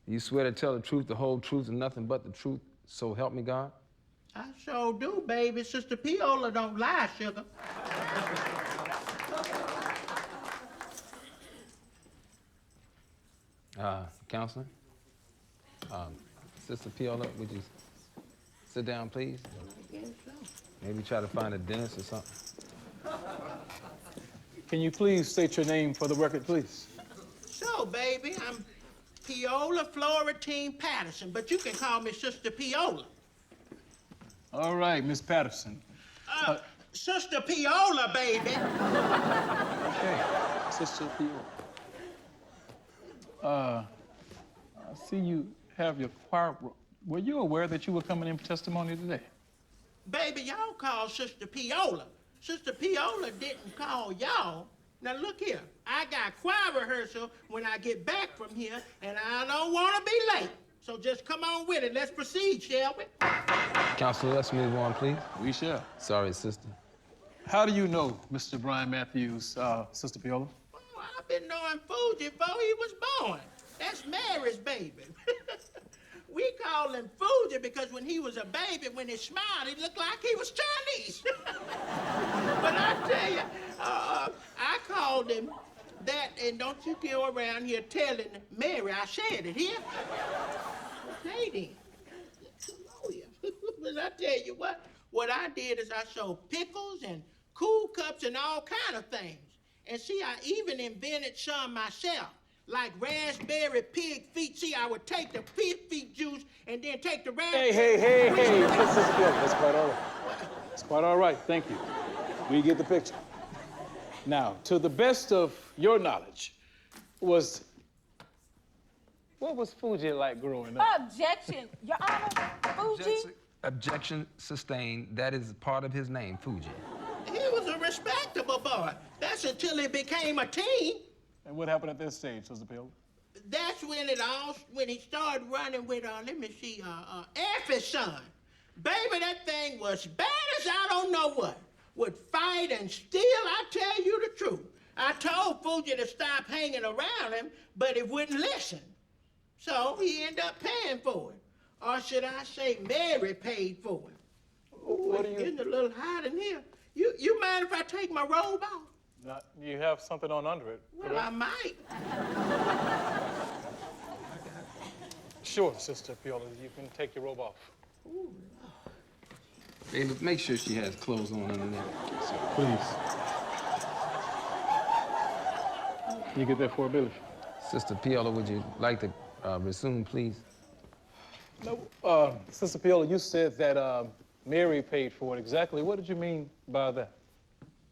you swear to tell the truth, the whole truth, and nothing but the truth, so help me God? I sure do, baby. Sister Piola don't lie, sugar. Counselor? Sister Piola, would you sit down, please? I guess so. Maybe try to find a dentist or something. Can you please state your name for the record, please? So, baby, I'm Piola Florentine Patterson, but you can call me Sister Piola. All right, Miss Patterson. Sister Piola, baby. Okay, Sister Piola. I see you have your choir. Were you aware that you were coming in for testimony today? Baby, y'all call Sister Piola. Sister Piola didn't call y'all. Now look here, I got choir rehearsal when I get back from here, and I don't want to be late. So just come on with it. Let's proceed, shall we? Counselor, let's move on, please. We shall. Sorry, sister. How do you know Mr. Brian Matthews, Sister Piola? Oh, I've been knowing Fuji before he was born. That's Mary's baby. We call him Fuji because when he was a baby, when he smiled, he looked like he was Chinese. But I tell you, I called him that, and don't you go around here telling Mary I said it here. Okay, then. But I tell you what I did is I sold pickles and cool cups and all kind of things. And see, I even invented some myself. Like raspberry pig feet. See, I would take the pig feet juice and then take the raspberry... Hey, Sister Piola, that's quite all right. It's quite all right, thank you. We get the picture. Now, to the best of your knowledge, what was Fuji like growing up? Objection, Your Honor. Fuji? Objection sustained. That is part of his name, Fuji. He was a respectable boy. That's until he became a teen. And what happened at this stage, Sister Piola? That's when he started running with, Effie's son. Baby, that thing was bad as I don't know what. Would fight and steal, I tell you the truth. I told Fuji to stop hanging around him, but he wouldn't listen. So he ended up paying for it. Or should I say Mary paid for it. What are you... It's getting a little hot in here. You mind if I take my robe off? You have something on under it. Well, I might. Sure, Sister Piola, you can take your robe off. Ooh, Hey, look, make sure she has clothes on underneath. Please. Can you get that for Billy? Sister Piola, would you like to resume, please? No, Sister Piola, you said that Mary paid for it. Exactly what did you mean by that?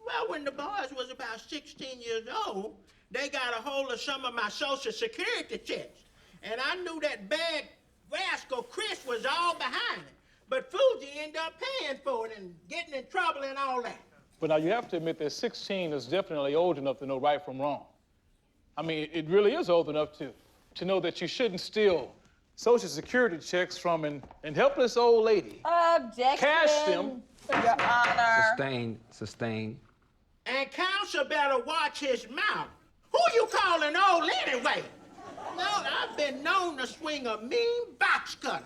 Well, when the boys was about 16 years old, they got a hold of some of my Social Security checks. And I knew that bad rascal Chris was all behind it. But Fuji ended up paying for it and getting in trouble and all that. But now you have to admit that 16 is definitely old enough to know right from wrong. I mean, it really is old enough to know that you shouldn't steal Social Security checks from an helpless old lady. Objection. Cash them. Your Honor. Sustained. And counsel better watch his mouth. Who you calling old anyway? No, I've been known to swing a mean box cutter.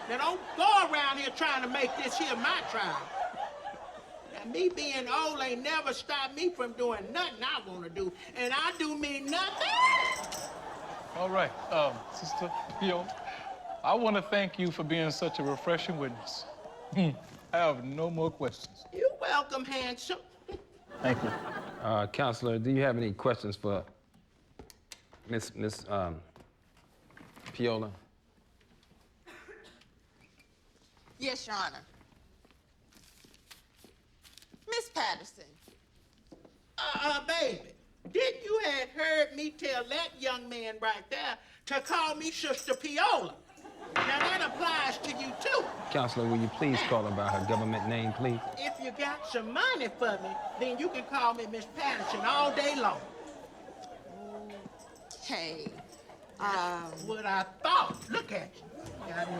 Now don't go around here trying to make this here my trial. Now, me being old ain't never stopped me from doing nothing I want to do, and I do mean nothing. All right, Sister Pio, I want to thank you for being such a refreshing witness. I have no more questions. You're welcome, handsome. Thank you. Counselor, do you have any questions for Miss Piola? Yes, Your Honor. Miss Patterson. Baby, didn't you had heard me tell that young man right there to call me Sister Piola? Now that applies to you too. Counselor, will you please call her by her government name, please? If you got some money for me, then you can call me Miss Patterson all day long. Okay. That's what I thought. Look at you. Got me.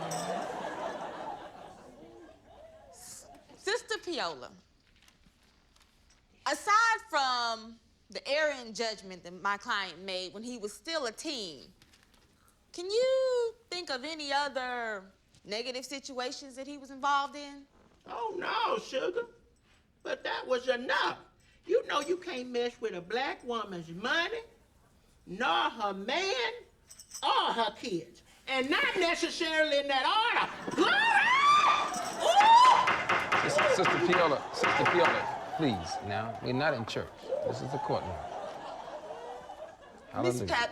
Sister Piola, aside from the error in judgment that my client made when he was still a teen, can you think of any other negative situations that he was involved in? Oh, no, sugar. But that was enough. You know you can't mess with a black woman's money, nor her man, or her kids. And not necessarily in that order. Glory! Ooh! Sister Piola, please, now, we're not in church. This is the courtroom. Hallelujah.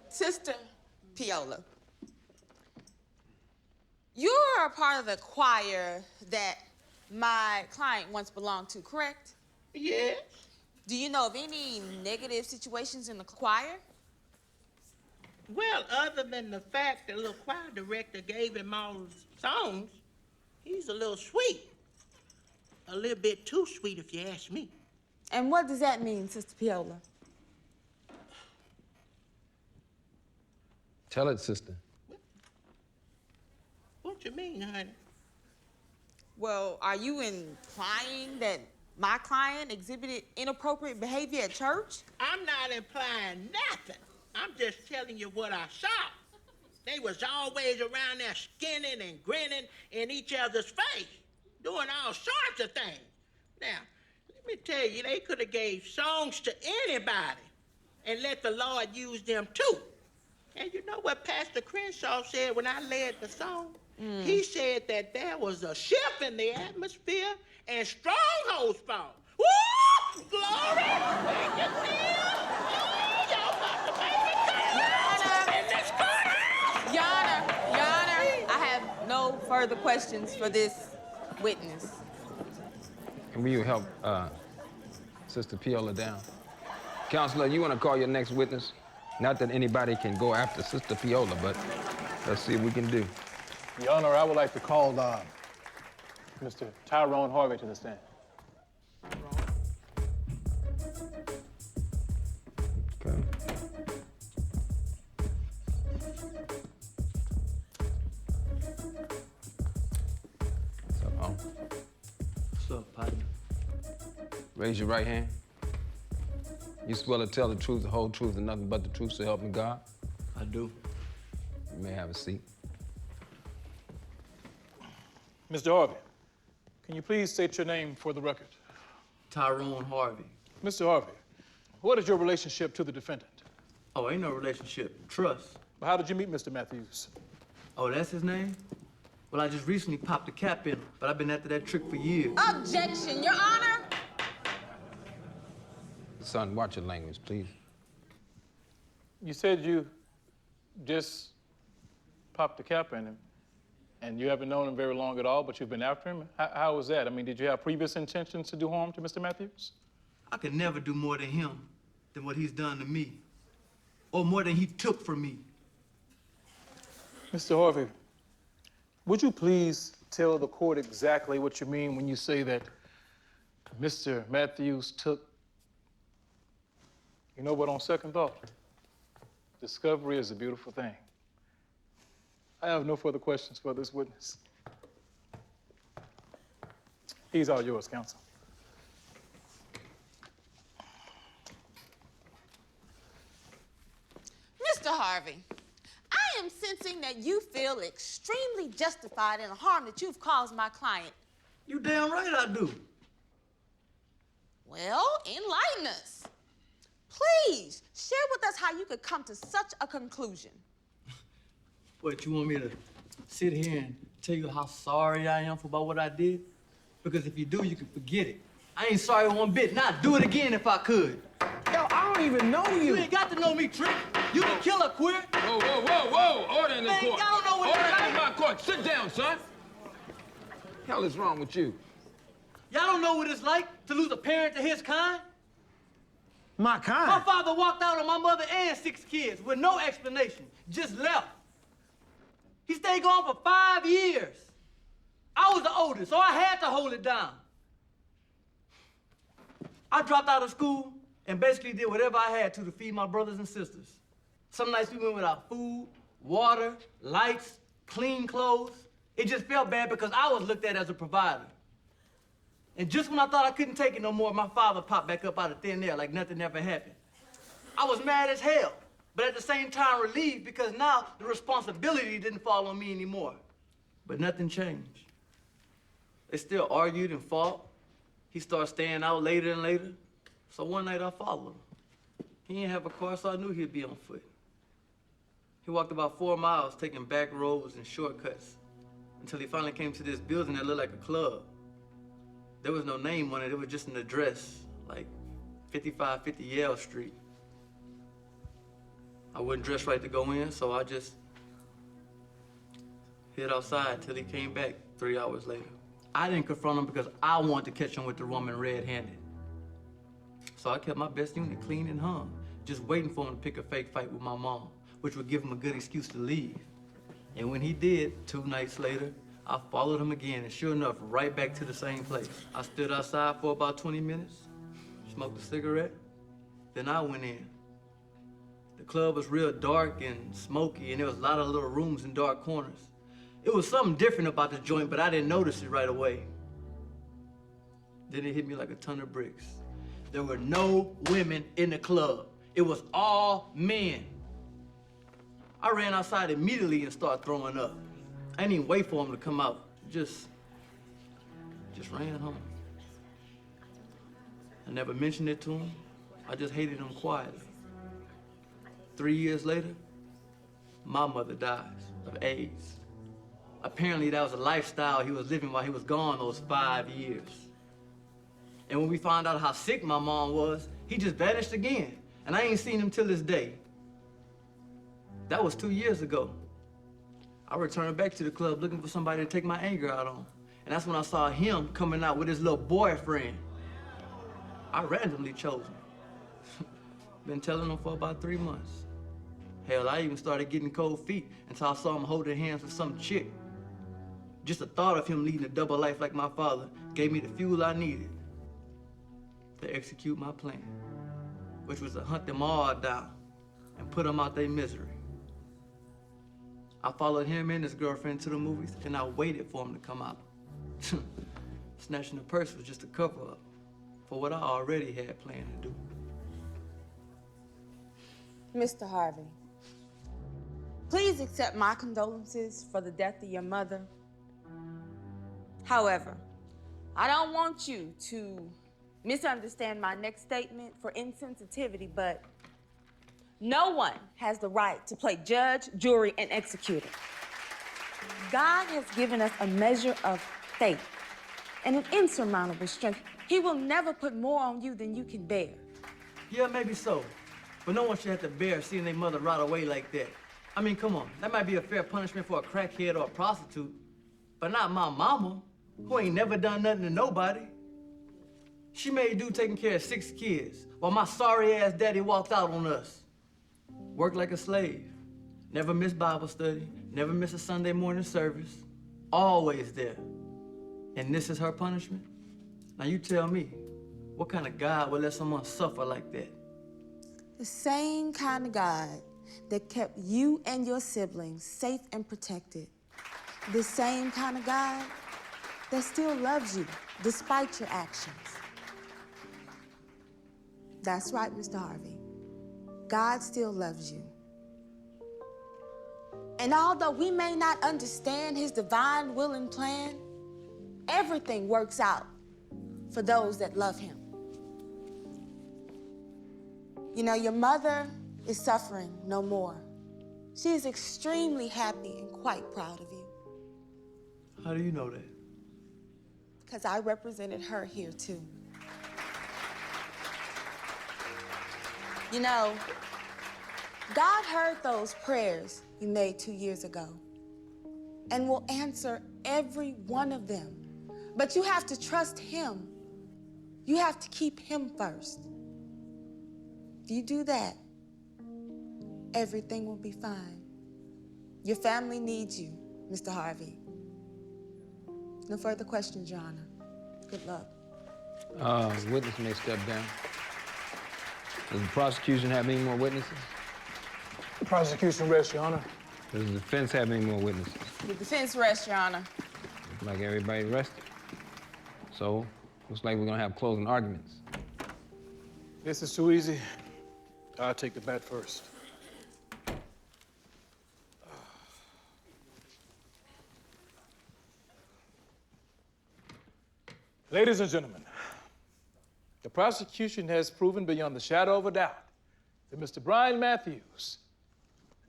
Sister Piola, you're a part of the choir that my client once belonged to, correct? Yes. Do you know of any negative situations in the choir? Well, other than the fact the little choir director gave him all those songs, he's a little sweet. A little bit too sweet, if you ask me. And what does that mean, Sister Piola? Tell it, sister. What you mean, honey? Well, are you implying that my client exhibited inappropriate behavior at church? I'm not implying nothing. I'm just telling you what I saw. They was always around there skinning and grinning in each other's face, doing all sorts of things. Now, let me tell you, they could have gave songs to anybody and let the Lord use them too. And you know what Pastor Crenshaw said when I led the song? He said that there was a shift in the atmosphere and strongholds fall. Woo! Glory! Thank you, Neal. Oh, y'all about to make me turn in this corner. Your Honor, I have no further questions for this witness. And will you help Sister Piola down? Counselor, you want to call your next witness? Not that anybody can go after Sister Piola, but let's see what we can do. Your Honor, I would like to call Mr. Tyrone Harvey to the stand. Okay. What's up, home? What's up, partner? Raise your right hand. You swear to tell the truth, the whole truth, and nothing but the truth, so help me God? I do. You may have a seat. Mr. Harvey, can you please state your name for the record? Tyrone Harvey. Mr. Harvey, what is your relationship to the defendant? Oh, ain't no relationship. Trust. Well, how did you meet Mr. Matthews? Oh, that's his name? Well, I just recently popped a cap in him, but I've been after that trick for years. Objection, Your Honor. Son, watch your language, please. You said you just popped a cap in him, and you haven't known him very long at all, but you've been after him? How was that? I mean, did you have previous intentions to do harm to Mr. Matthews? I could never do more to him than what he's done to me, or more than he took from me. Mr. Harvey, would you please tell the court exactly what you mean when you say that Mr. Matthews took? You know what, on second thought, discovery is a beautiful thing. I have no further questions for this witness. He's all yours, counsel. Mr. Harvey, I am sensing that you feel extremely justified in the harm that you've caused my client. You damn right I do. Well, enlighten us. Please, share with us how you could come to such a conclusion. What, you want me to sit here and tell you how sorry I am for about what I did? Because if you do, you can forget it. I ain't sorry one bit. Now I'd do it again if I could. Yo, I don't even know you. You ain't got to know me, Trick. You the killer, queer. Whoa, whoa, whoa, whoa. Order in the Man, court. y'all don't know what Order it's in my court. Sit down, son. Hell is wrong with you? Y'all don't know what it's like to lose a parent to his kind? My kind? My father walked out on my mother and 6 kids with no explanation, just left. He stayed gone for 5 years. I was the oldest, so I had to hold it down. I dropped out of school and basically did whatever I had to feed my brothers and sisters. Some nights we went without food, water, lights, clean clothes. It just felt bad because I was looked at as a provider. And just when I thought I couldn't take it no more, my father popped back up out of thin air like nothing ever happened. I was mad as hell, but at the same time relieved because now the responsibility didn't fall on me anymore. But nothing changed. They still argued and fought. He started staying out later and later. So one night I followed him. He didn't have a car, so I knew he'd be on foot. He walked about 4 miles, taking back roads and shortcuts, until he finally came to this building that looked like a club. There was no name on it, it was just an address, like 5550 Yale Street. I wasn't dressed right to go in, so I just hid outside till he came back 3 hours later. I didn't confront him because I wanted to catch him with the woman red-handed. So I kept my best unit clean and hung, just waiting for him to pick a fake fight with my mom, which would give him a good excuse to leave. And when he did, 2 nights later, I followed him again, and sure enough, right back to the same place. I stood outside for about 20 minutes, smoked a cigarette, then I went in. The club was real dark and smoky, and there was a lot of little rooms and dark corners. It was something different about the joint, but I didn't notice it right away. Then it hit me like a ton of bricks. There were no women in the club. It was all men. I ran outside immediately and started throwing up. I didn't even wait for him to come out. Just ran home. I never mentioned it to him. I just hated him quietly. 3 years later, my mother dies of AIDS. Apparently that was a lifestyle he was living while he was gone those 5 years. And when we found out how sick my mom was, he just vanished again. And I ain't seen him till this day. That was 2 years ago. I returned back to the club looking for somebody to take my anger out on. And that's when I saw him coming out with his little boyfriend. I randomly chose him. Been telling him for about 3 months. Hell, I even started getting cold feet until I saw him holding hands with some chick. Just the thought of him leading a double life like my father gave me the fuel I needed to execute my plan, which was to hunt them all down and put them out their misery. I followed him and his girlfriend to the movies, and I waited for him to come out. Snatching the purse was just a cover-up for what I already had planned to do. Mr. Harvey, please accept my condolences for the death of your mother. However, I don't want you to misunderstand my next statement for insensitivity, but no one has the right to play judge, jury, and executor. God has given us a measure of faith and an insurmountable strength. He will never put more on you than you can bear. Yeah, maybe so. But no one should have to bear seeing their mother rot away like that. I mean, come on. That might be a fair punishment for a crackhead or a prostitute, but not my mama, who ain't never done nothing to nobody. She made do taking care of 6 kids, while my sorry-ass daddy walked out on us. Worked like a slave. Never missed Bible study, never missed a Sunday morning service. Always there. And this is her punishment? Now you tell me, what kind of God would let someone suffer like that? The same kind of God that kept you and your siblings safe and protected. The same kind of God that still loves you despite your actions. That's right, Mr. Harvey. God still loves you. And although we may not understand his divine will and plan, everything works out for those that love him. You know, your mother is suffering no more. She is extremely happy and quite proud of you. How do you know that? Because I represented her here too. You know, God heard those prayers you made 2 years ago and will answer every one of them. But you have to trust him. You have to keep him first. If you do that, everything will be fine. Your family needs you, Mr. Harvey. No further questions, Your Honor. Good luck. Witness may step down. Does the prosecution have any more witnesses? The prosecution rests, Your Honor. Does the defense have any more witnesses? The defense rests, Your Honor. Looks like everybody rested. So, looks like we're gonna have closing arguments. This is too easy. I'll take the bat first. Ladies and gentlemen, the prosecution has proven beyond the shadow of a doubt that Mr. Brian Matthews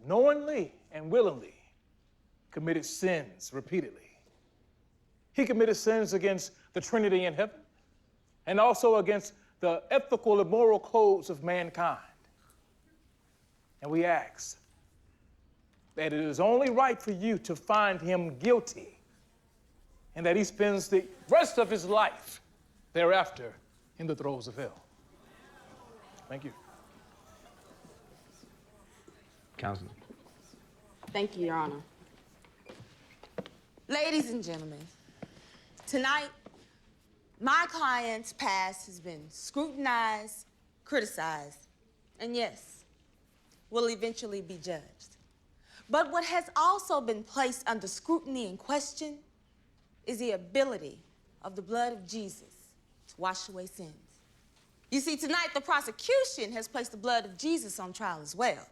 knowingly and willingly committed sins repeatedly. He committed sins against the Trinity in heaven and also against the ethical and moral codes of mankind. And we ask that it is only right for you to find him guilty and that he spends the rest of his life thereafter in the throes of hell. Thank you. Counselor. Thank you, Your Honor. Ladies and gentlemen, tonight, my client's past has been scrutinized, criticized, and yes, will eventually be judged. But what has also been placed under scrutiny and question is the ability of the blood of Jesus to wash away sins. You see, tonight the prosecution has placed the blood of Jesus on trial as well.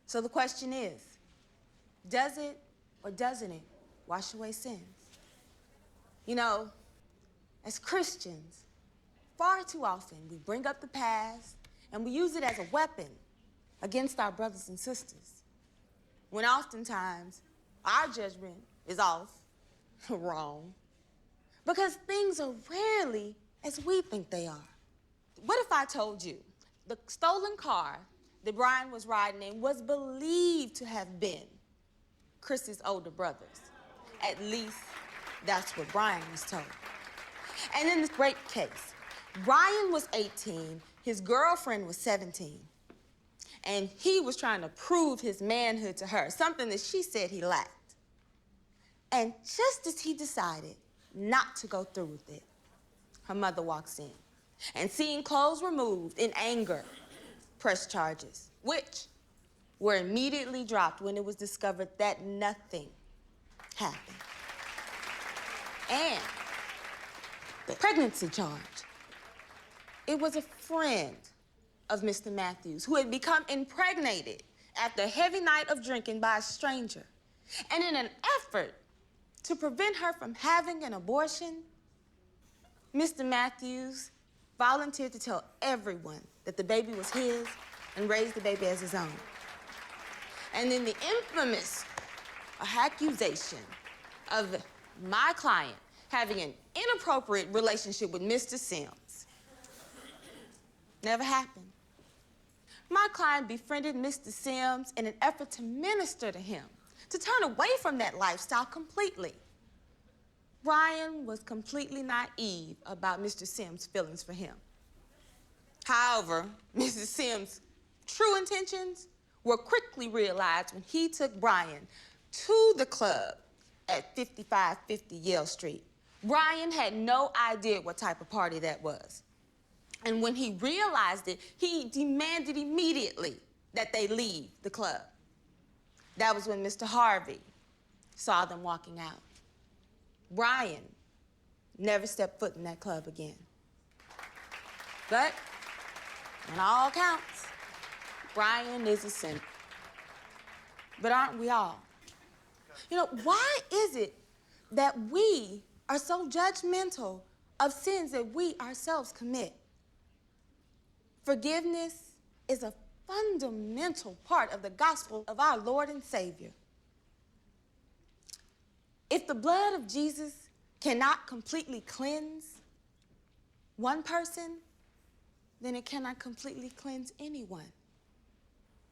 So the question is, does it or doesn't it wash away sins? You know, as Christians, far too often we bring up the past and we use it as a weapon against our brothers and sisters, when oftentimes our judgment is off, wrong, because things are rarely as we think they are. What if I told you the stolen car that Brian was riding in was believed to have been Chris's older brother's? At least that's what Brian was told. And in this rape case, Brian was 18, his girlfriend was 17, and he was trying to prove his manhood to her, something that she said he lacked. And just as he decided not to go through with it, her mother walks in and, seeing clothes removed, in anger, pressed charges, which were immediately dropped when it was discovered that nothing happened. And the pregnancy charge, it was a friend of Mr. Matthews who had become impregnated after a heavy night of drinking by a stranger. And in an effort to prevent her from having an abortion, Mr. Matthews volunteered to tell everyone that the baby was his and raised the baby as his own. And then the infamous accusation of my client having an inappropriate relationship with Mr. Sims never happened. My client befriended Mr. Sims in an effort to minister to him, to turn away from that lifestyle completely. Brian was completely naive about Mr. Sims' feelings for him. However, Mrs. Sims' true intentions were quickly realized when he took Brian to the club at 5550 Yale Street. Brian had no idea what type of party that was. And when he realized it, he demanded immediately that they leave the club. That was when Mr. Harvey saw them walking out. Brian never stepped foot in that club again. But on all counts, Brian is a sinner. But aren't we all? You know, why is it that we are so judgmental of sins that we ourselves commit? Forgiveness is a fundamental part of the gospel of our Lord and Savior. If the blood of Jesus cannot completely cleanse one person, then it cannot completely cleanse anyone.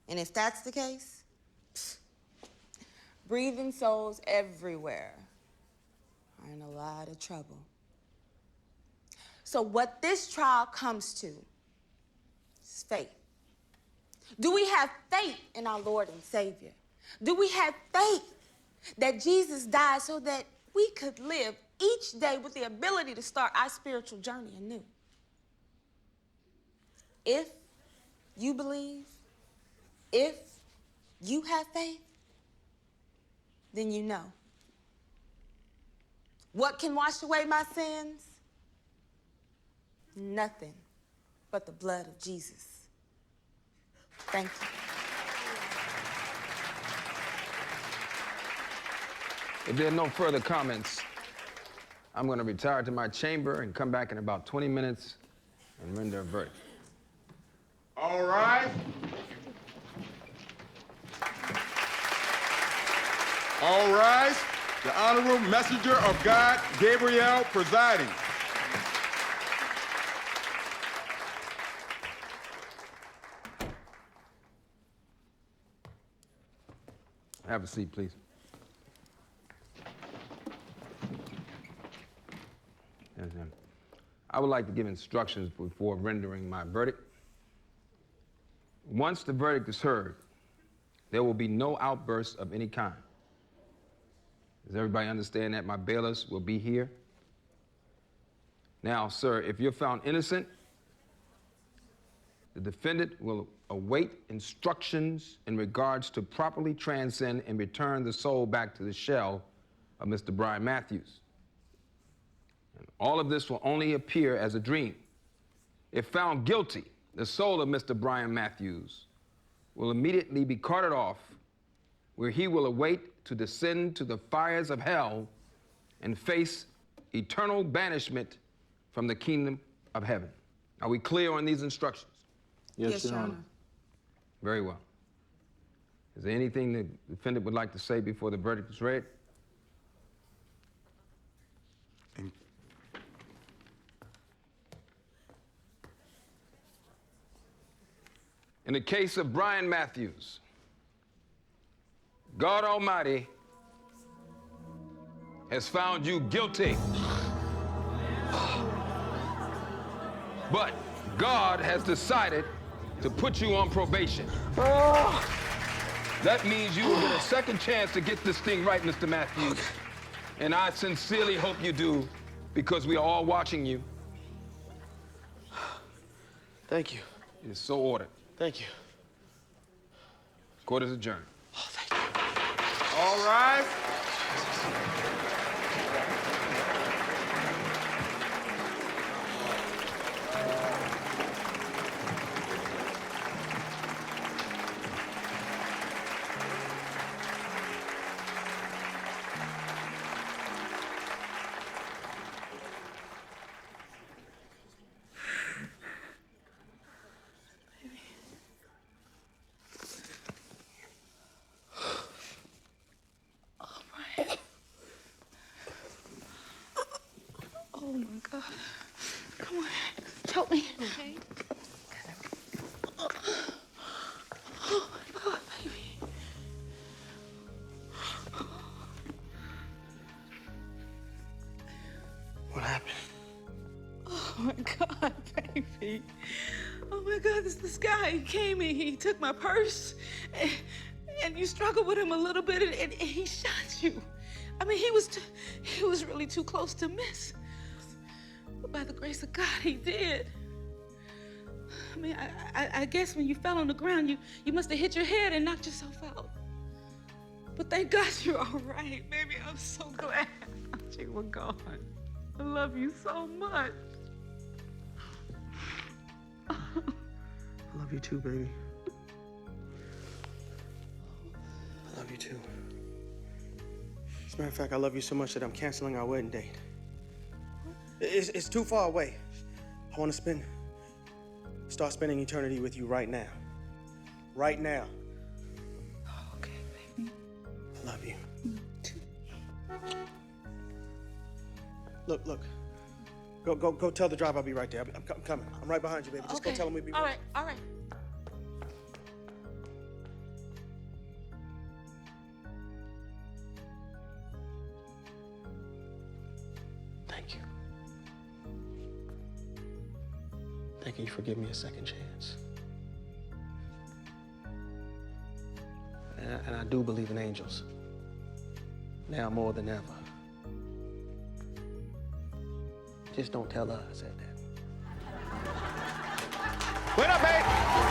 And if that's the case, breathing souls everywhere are in a lot of trouble. So what this trial comes to is faith. Do we have faith in our Lord and Savior? Do we have faith that Jesus died so that we could live each day with the ability to start our spiritual journey anew? If you believe, if you have faith, then you know. What can wash away my sins? Nothing but the blood of Jesus. Thank you. If there are no further comments, I'm going to retire to my chamber and come back in about 20 minutes and render a verdict. All right. All rise. The Honorable Messenger of God, Gabriel, presiding. Have a seat, please. Yes, ma'am. I would like to give instructions before rendering my verdict. Once the verdict is heard, there will be no outbursts of any kind. Does everybody understand that? My bailiffs will be here. Now, sir, if you're found innocent, the defendant will await instructions in regards to properly transcend and return the soul back to the shell of Mr. Brian Matthews. And all of this will only appear as a dream. If found guilty, the soul of Mr. Brian Matthews will immediately be carted off, where he will await to descend to the fires of hell and face eternal banishment from the kingdom of heaven. Are we clear on these instructions? Yes, Your Honor. Very well. Is there anything the defendant would like to say before the verdict is read? In the case of Brian Matthews, God Almighty has found you guilty. But God has decided to put you on probation. That means you will get a second chance to get this thing right, Mr. Matthews. And I sincerely hope you do, because we are all watching you. Thank you. It is so ordered. Thank you. Court is adjourned. Oh, thank you. All rise. Oh my God. Come on. Help me. Okay. Oh my God, baby. What happened? Oh my God, baby. Oh my God, this guy, he came in, he took my purse, and you struggled with him a little bit, and he shot you. I mean, he was really too close to miss. But by the grace of God, he did. I mean, I guess when you fell on the ground, you must have hit your head and knocked yourself out. But thank God you're all right, baby. I'm so glad that you were gone. I love you so much. I love you too, baby. I love you too. As a matter of fact, I love you so much that I'm canceling our wedding date. It's too far away. I want to start spending eternity with you right now. Right now. Okay, baby. I love you. Look. Go tell the driver I'll be right there. I'm coming. I'm right behind you, baby. Just go tell him we'll be right. All right. Thank you. Thank you for giving me a second chance. And I do believe in angels. Now more than ever. Just don't tell her I said that. Wait up, mate!